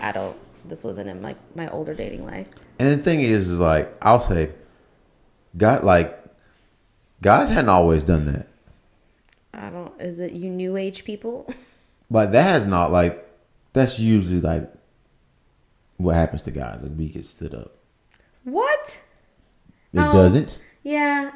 This wasn't in, like, my older dating life. And the thing is like, I'll say, guys hadn't always done that. Is it you new age people? Like, that has not, like... That's usually, like, what happens to guys. Like, we get stood up. What? It doesn't? Yeah.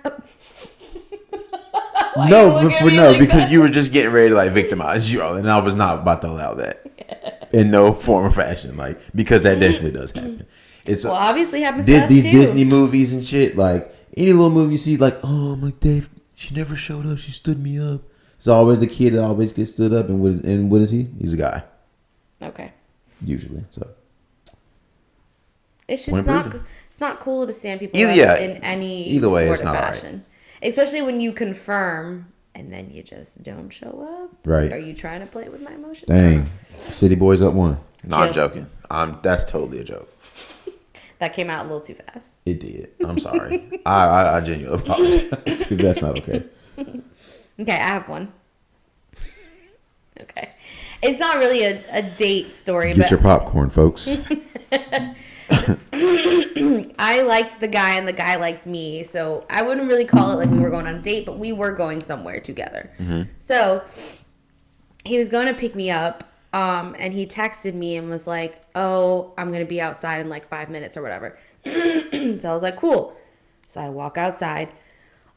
Because you were just getting ready to like victimize you all, and I was not about to allow that in no form or fashion. Like, because that definitely does happen. It's obviously happens to us these too. Disney movies and shit. Like any little movie you see, like, oh, I'm like, Dave, she never showed up. She stood me up. It's always the kid that always gets stood up, and what is he? He's a guy. Okay. Usually, so. It's just it's not cool to stand people up in any either way, sort it's of not fashion. Right. Especially when you confirm and then you just don't show up. Right. Are you trying to play with my emotions? Dang. City Boys up 1. No, I'm joking. That's totally a joke. That came out a little too fast. It did. I'm sorry. I genuinely apologize. Because that's not okay. Okay, I have one. Okay. It's not really a date story, Get your popcorn, folks. I liked the guy and the guy liked me, so I wouldn't really call it like we were going on a date, but we were going somewhere together. Mm-hmm. So he was going to pick me up, and he texted me and was like, oh, I'm going to be outside in like 5 minutes or whatever. So I was like, cool. So I walk outside.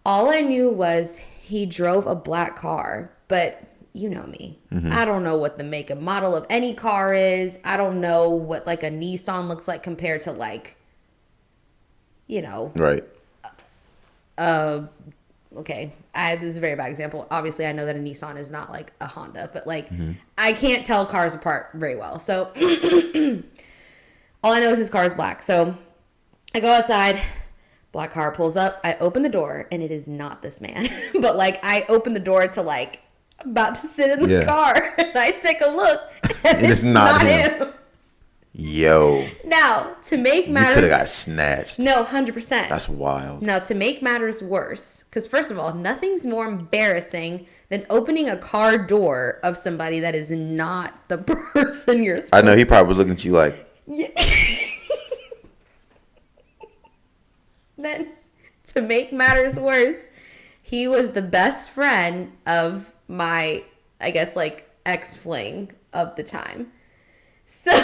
All I knew was he drove a black car, but you know me. Mm-hmm. I don't know what the make and model of any car is. I don't know what like a Nissan looks like compared to like, you know. Right. Okay. This is a very bad example. Obviously, I know that a Nissan is not like a Honda, but like I can't tell cars apart very well. So all I know is his car is black. So I go outside. Black car pulls up. I open the door, and it is not this man. But like I open the door to like about to sit in the car, and I take a look, and it's not him. Yo. Now, to make matters... You could have got snatched. No, 100%. That's wild. Now, to make matters worse, because first of all, nothing's more embarrassing than opening a car door of somebody that is not the person you're supposed to... I know, he probably was looking at you like... Yeah. Then, to make matters worse, he was the best friend of my, I guess, like, ex-fling of the time. So he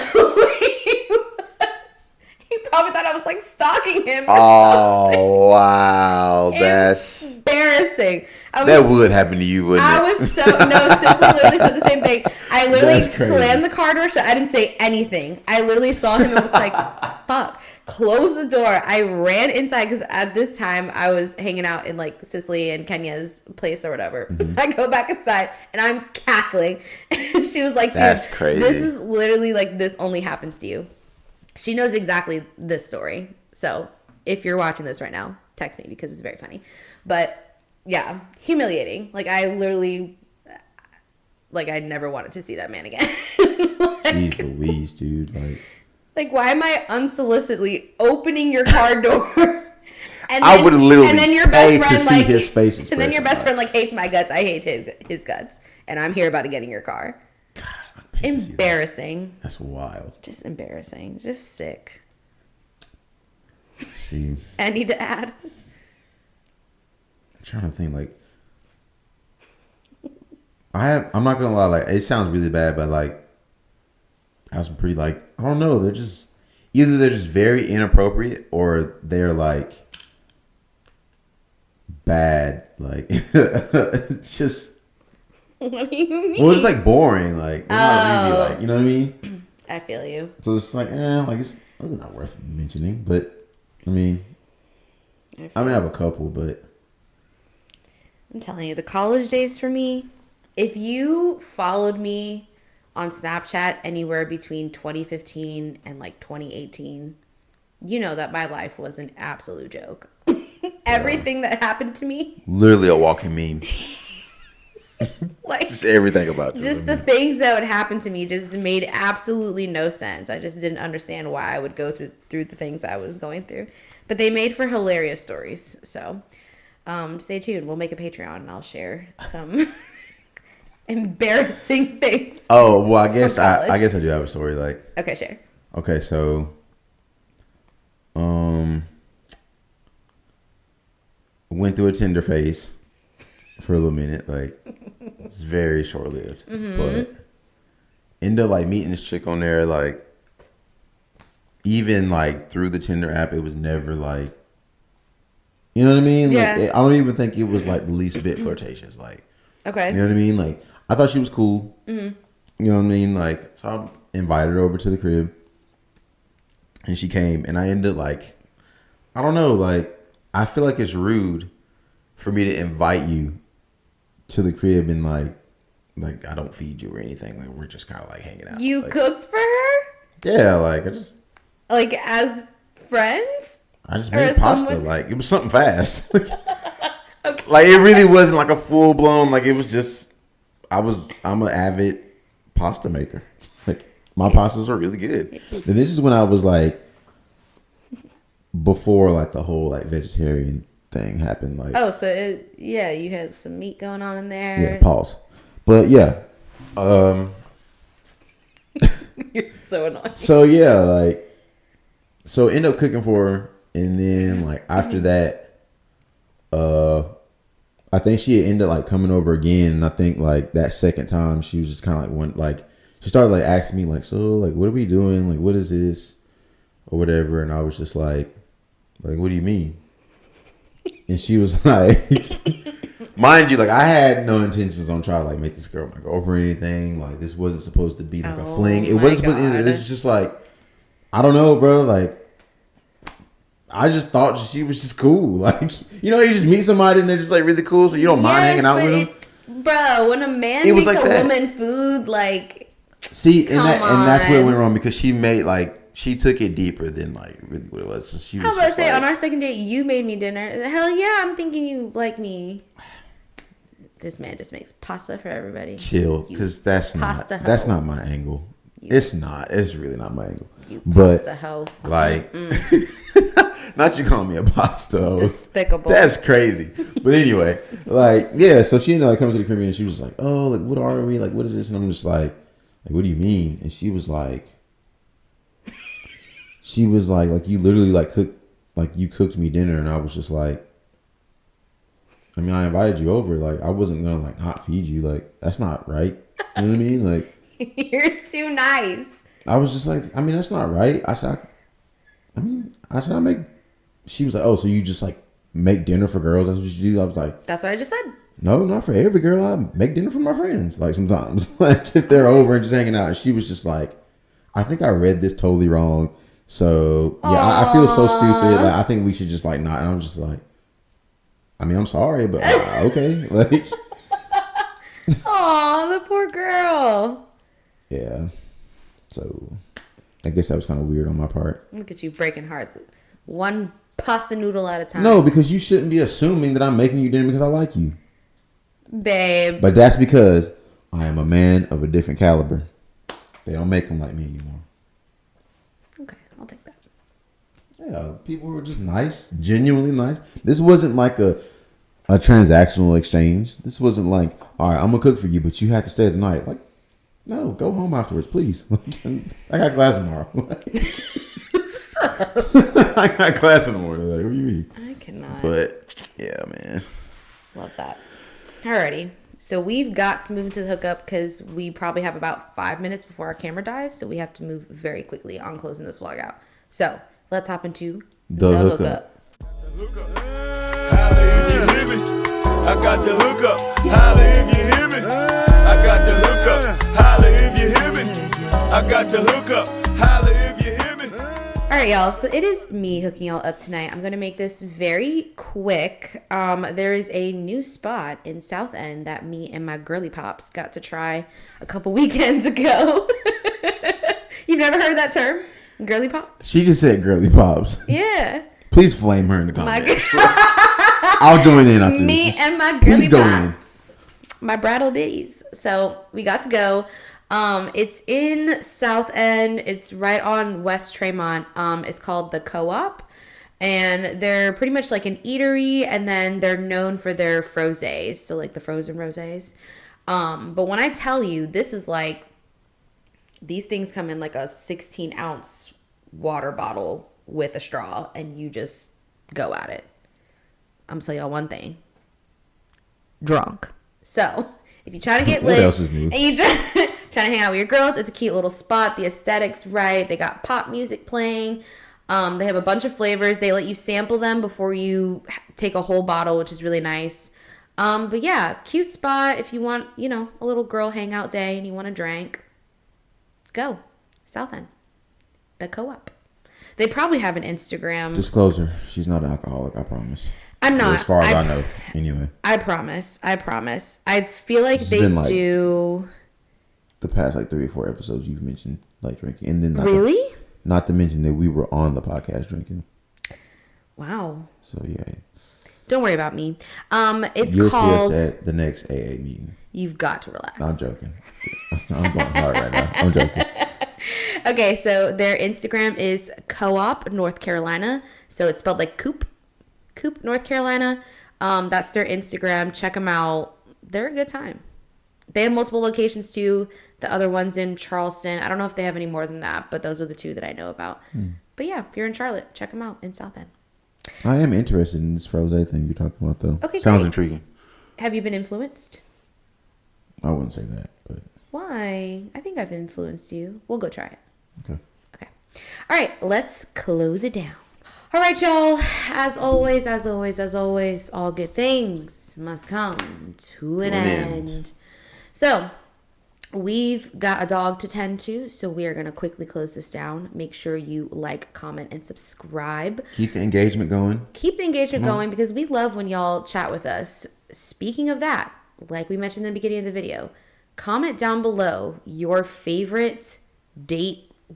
probably thought I was like stalking him. Oh, wow. That's embarrassing. That would happen to you, wouldn't it? I was so, no, Sissy literally said the same thing. I literally slammed the car door shut. I didn't say anything. I literally saw him and was like, fuck. Close the door. I ran inside because at this time I was hanging out in like Cicely and Kenya's place or whatever. Mm-hmm. I go back inside and I'm cackling. And she was like, dude, that's crazy. This is literally like, this only happens to you. She knows exactly this story. So if you're watching this right now, text me because it's very funny. But yeah, humiliating. Like I literally, like I never wanted to see that man again. Jeez Louise, dude. Like, why am I unsolicitedly opening your car door? And then, I would literally and then your best friend, to see his face expression. And then your best friend like hates my guts. I hate his guts. And I'm here about to get in your car. God, embarrassing. That's wild. Just embarrassing. Just sick. See. I need to add. I'm trying to think like. I'm not gonna lie, like it sounds really bad, but like I have some pretty like I don't know, they're just very inappropriate or they're like bad, like just what do you mean? Well, it's like boring, like they're not really like, you know what I mean? I feel you. So it's like like it's not worth mentioning, but I mean I have a couple, but I'm telling you, the college days for me, if you followed me on Snapchat anywhere between 2015 and like 2018, you know that my life was an absolute joke. Everything that happened to me. Literally a walking meme. Like just everything about you. Just the things that would happen to me just made absolutely no sense. I just didn't understand why I would go through the things I was going through. But they made for hilarious stories. So stay tuned. We'll make a Patreon and I'll share some embarrassing things. Oh, well, I guess I do have a story. Like, okay, share. Okay, so went through a Tinder phase for a little minute. Like, it's very short lived, but ended up like meeting this chick on there. Like, even like through the Tinder app, it was never like, you know what I mean? Yeah. Like, I don't even think it was like the least bit flirtatious. Like, okay, you know what I mean? Like, I thought she was cool. You know what I mean? Like, so I invited her over to the crib, and she came, and I ended up like, I don't know, like, I feel like it's rude for me to invite you to the crib and like I don't feed you or anything. Like, we're just kind of like hanging out. You like, cooked for her? Yeah, like I just like as friends. I just made pasta. Someone... Like, it was something fast. Okay. Like, it really wasn't like a full blown. Like, it was just I'm an avid pasta maker. Like, my pastas are really good. And this is when I was like, before like the whole like vegetarian thing happened. Like, oh, so you had some meat going on in there. Yeah, pause. But yeah, you're so annoying. So yeah, like, so end up cooking for her, and then like after that, I think she had ended up like coming over again, and I think like that second time she was just kind of like she started like asking me like, so like what are we doing? Like, what is this or whatever? And I was just like what do you mean? And she was like, mind you, like I had no intentions on trying to like make this girl my girlfriend or anything. Like, this wasn't supposed to be like a fling. It wasn't supposed to, this was just like, I don't know, bro. Like, I just thought she was just cool. Like, you know, you just meet somebody and they're just like really cool, so you don't mind hanging out with them. Bro, when a man makes like a woman food, like, see, and that's where it went wrong, because she made like, she took it deeper than like really what it was. So she was how about I say like, on our second date, you made me dinner. Hell yeah, I'm thinking you like me. This man just makes pasta for everybody. Chill, because that's not my angle. It's not. It's really not my angle. You pasta hoe. Like, not you calling me a pasta hoe. Despicable. That's crazy. But anyway, like, yeah. So she ended up coming to the Caribbean, and she was like, "Oh, like, what are we? Like, what is this?" And I'm just like, "What do you mean?" And she was like, you literally like you cooked me dinner, and I was just like, I mean, I invited you over. Like, I wasn't gonna like not feed you. Like, that's not right. You know what I mean? Like, you're too nice. I was just like, I mean, that's not right. I said, I make. She was like, oh, so you just like make dinner for girls? That's what you do? I was like, that's what I just said. No, not for every girl. I make dinner for my friends. Like, sometimes, like if they're over and just hanging out. And she was just like, I think I read this totally wrong. So yeah, I feel so stupid. Like, I think we should just like not. And I'm just like, I mean, I'm sorry, but okay. Like, aw, the poor girl. Yeah. So I guess that was kind of weird on my part. Look at you breaking hearts. One pasta noodle at a time. No, because you shouldn't be assuming that I'm making you dinner because I like you. Babe. But that's because I am a man of a different caliber. They don't make them like me anymore. Okay, I'll take that. Yeah, people were just nice, genuinely nice. This wasn't like a transactional exchange. This wasn't like, all right, I'm going to cook for you, but you have to stay the night. Like, no, go home afterwards, please. I got class tomorrow. I got class in the morning. Like, what do you mean? I cannot. But, yeah, man. Love that. Alrighty. So we've got to move into the hookup because we probably have about 5 minutes before our camera dies. So we have to move very quickly on closing this vlog out. So let's hop into the hookup. Holla if you hear me. I got the hookup. Holla if you hear me. I got the hookup. Holla if you hear me. I got the hookup. Holla if you hear me. All right, y'all. So it is me hooking y'all up tonight. I'm going to make this very quick. There is a new spot in South End that me and my girly pops got to try a couple weekends ago. You've never heard that term? Girly pop? She just said girly pops. Yeah. Please flame her in the comments. I'll join in after me this. and my girly please go pops. My brattle bitties. So we got to go. It's in South End. It's right on West Tremont. It's called the Co-op, and they're pretty much like an eatery, and then they're known for their frosés, so like the frozen rosés. But when I tell you, this is like, these things come in like a 16-ounce water bottle with a straw, and you just go at it. I'm gonna tell y'all one thing. Drunk. So if you try to get lit, what else is new? And you trying to hang out with your girls, it's a cute little spot. The aesthetic's right. They got pop music playing. They have a bunch of flavors. They let you sample them before you take a whole bottle, which is really nice. But yeah, cute spot if you want, a little girl hangout day and you want a drink. Go. South End. The Co-op. They probably have an Instagram. Disclosure: she's not an alcoholic. I promise. I'm not. As far as I know, anyway. I promise. I feel like they do. The past 3 or 4 episodes you've mentioned drinking, and then really, not to mention that we were on the podcast drinking. Wow. So yeah. Don't worry about me. You'll see us at the next AA meeting. You've got to relax. I'm joking. I'm going hard right now. I'm joking. Okay, so their Instagram is Co-op North Carolina. So it's spelled like Coop North Carolina. That's their Instagram. Check them out. They're a good time. They have multiple locations too. The other one's in Charleston. I don't know if they have any more than that, but those are the 2 that I know about. But yeah, if you're in Charlotte, check them out in South End. I am interested in this frosé thing you're talking about, though. Okay, sounds great. intriguing. Have you been influenced? I wouldn't say that, but Why? I think I've influenced you. We'll go try it. okay. All right, let's close it down. All right, y'all. As always, all good things must come to an end. So, we've got a dog to tend to, so we are going to quickly close this down. Make sure you like, comment, and subscribe. Keep the engagement going. Going because we love when y'all chat with us. Speaking of that, like we mentioned in the beginning of the video, comment down below your favorite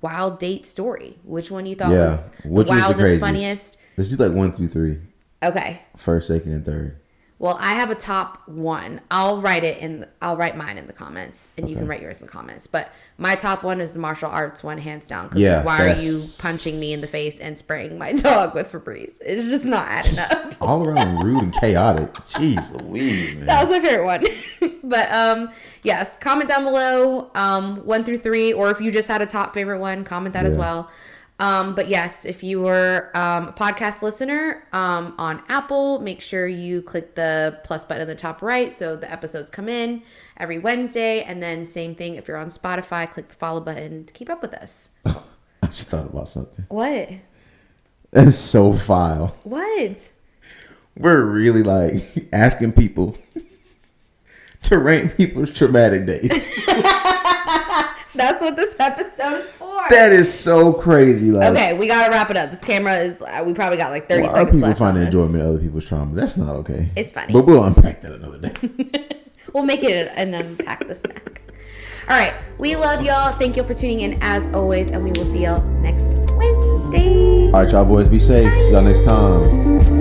wild date story. Which one you thought was the wildest, funniest? Let's do 1 through 3. Okay. First, second, and third. Well, I have a top 1. I'll write mine in the comments, and you can write yours in the comments. But my top 1 is the martial arts one, hands down. Because why are you punching me in the face and spraying my dog with Febreze? It's just not adding up. All around rude and chaotic. Jeez Louise, man. That was my favorite one. But yes, comment down below 1 through 3, or if you just had a top favorite one, comment that as well. But yes, if you were a podcast listener on Apple, make sure you click the plus button in the top right so the episodes come in every Wednesday. And then same thing, if you're on Spotify, click the follow button to keep up with us. I just thought about something. What? That's so foul. What? We're really asking people to rank people's traumatic dates. That's what this episode is for. That is so crazy. Okay, we gotta wrap it up. This camera is. We probably got 30 seconds left. Our people find enjoyment in other people's trauma. That's not okay. It's funny, but we'll unpack that another day. We'll make it and unpack the snack. All right, we love y'all. Thank you for tuning in as always, and we will see y'all next Wednesday. All right, y'all boys, be safe. See y'all next time.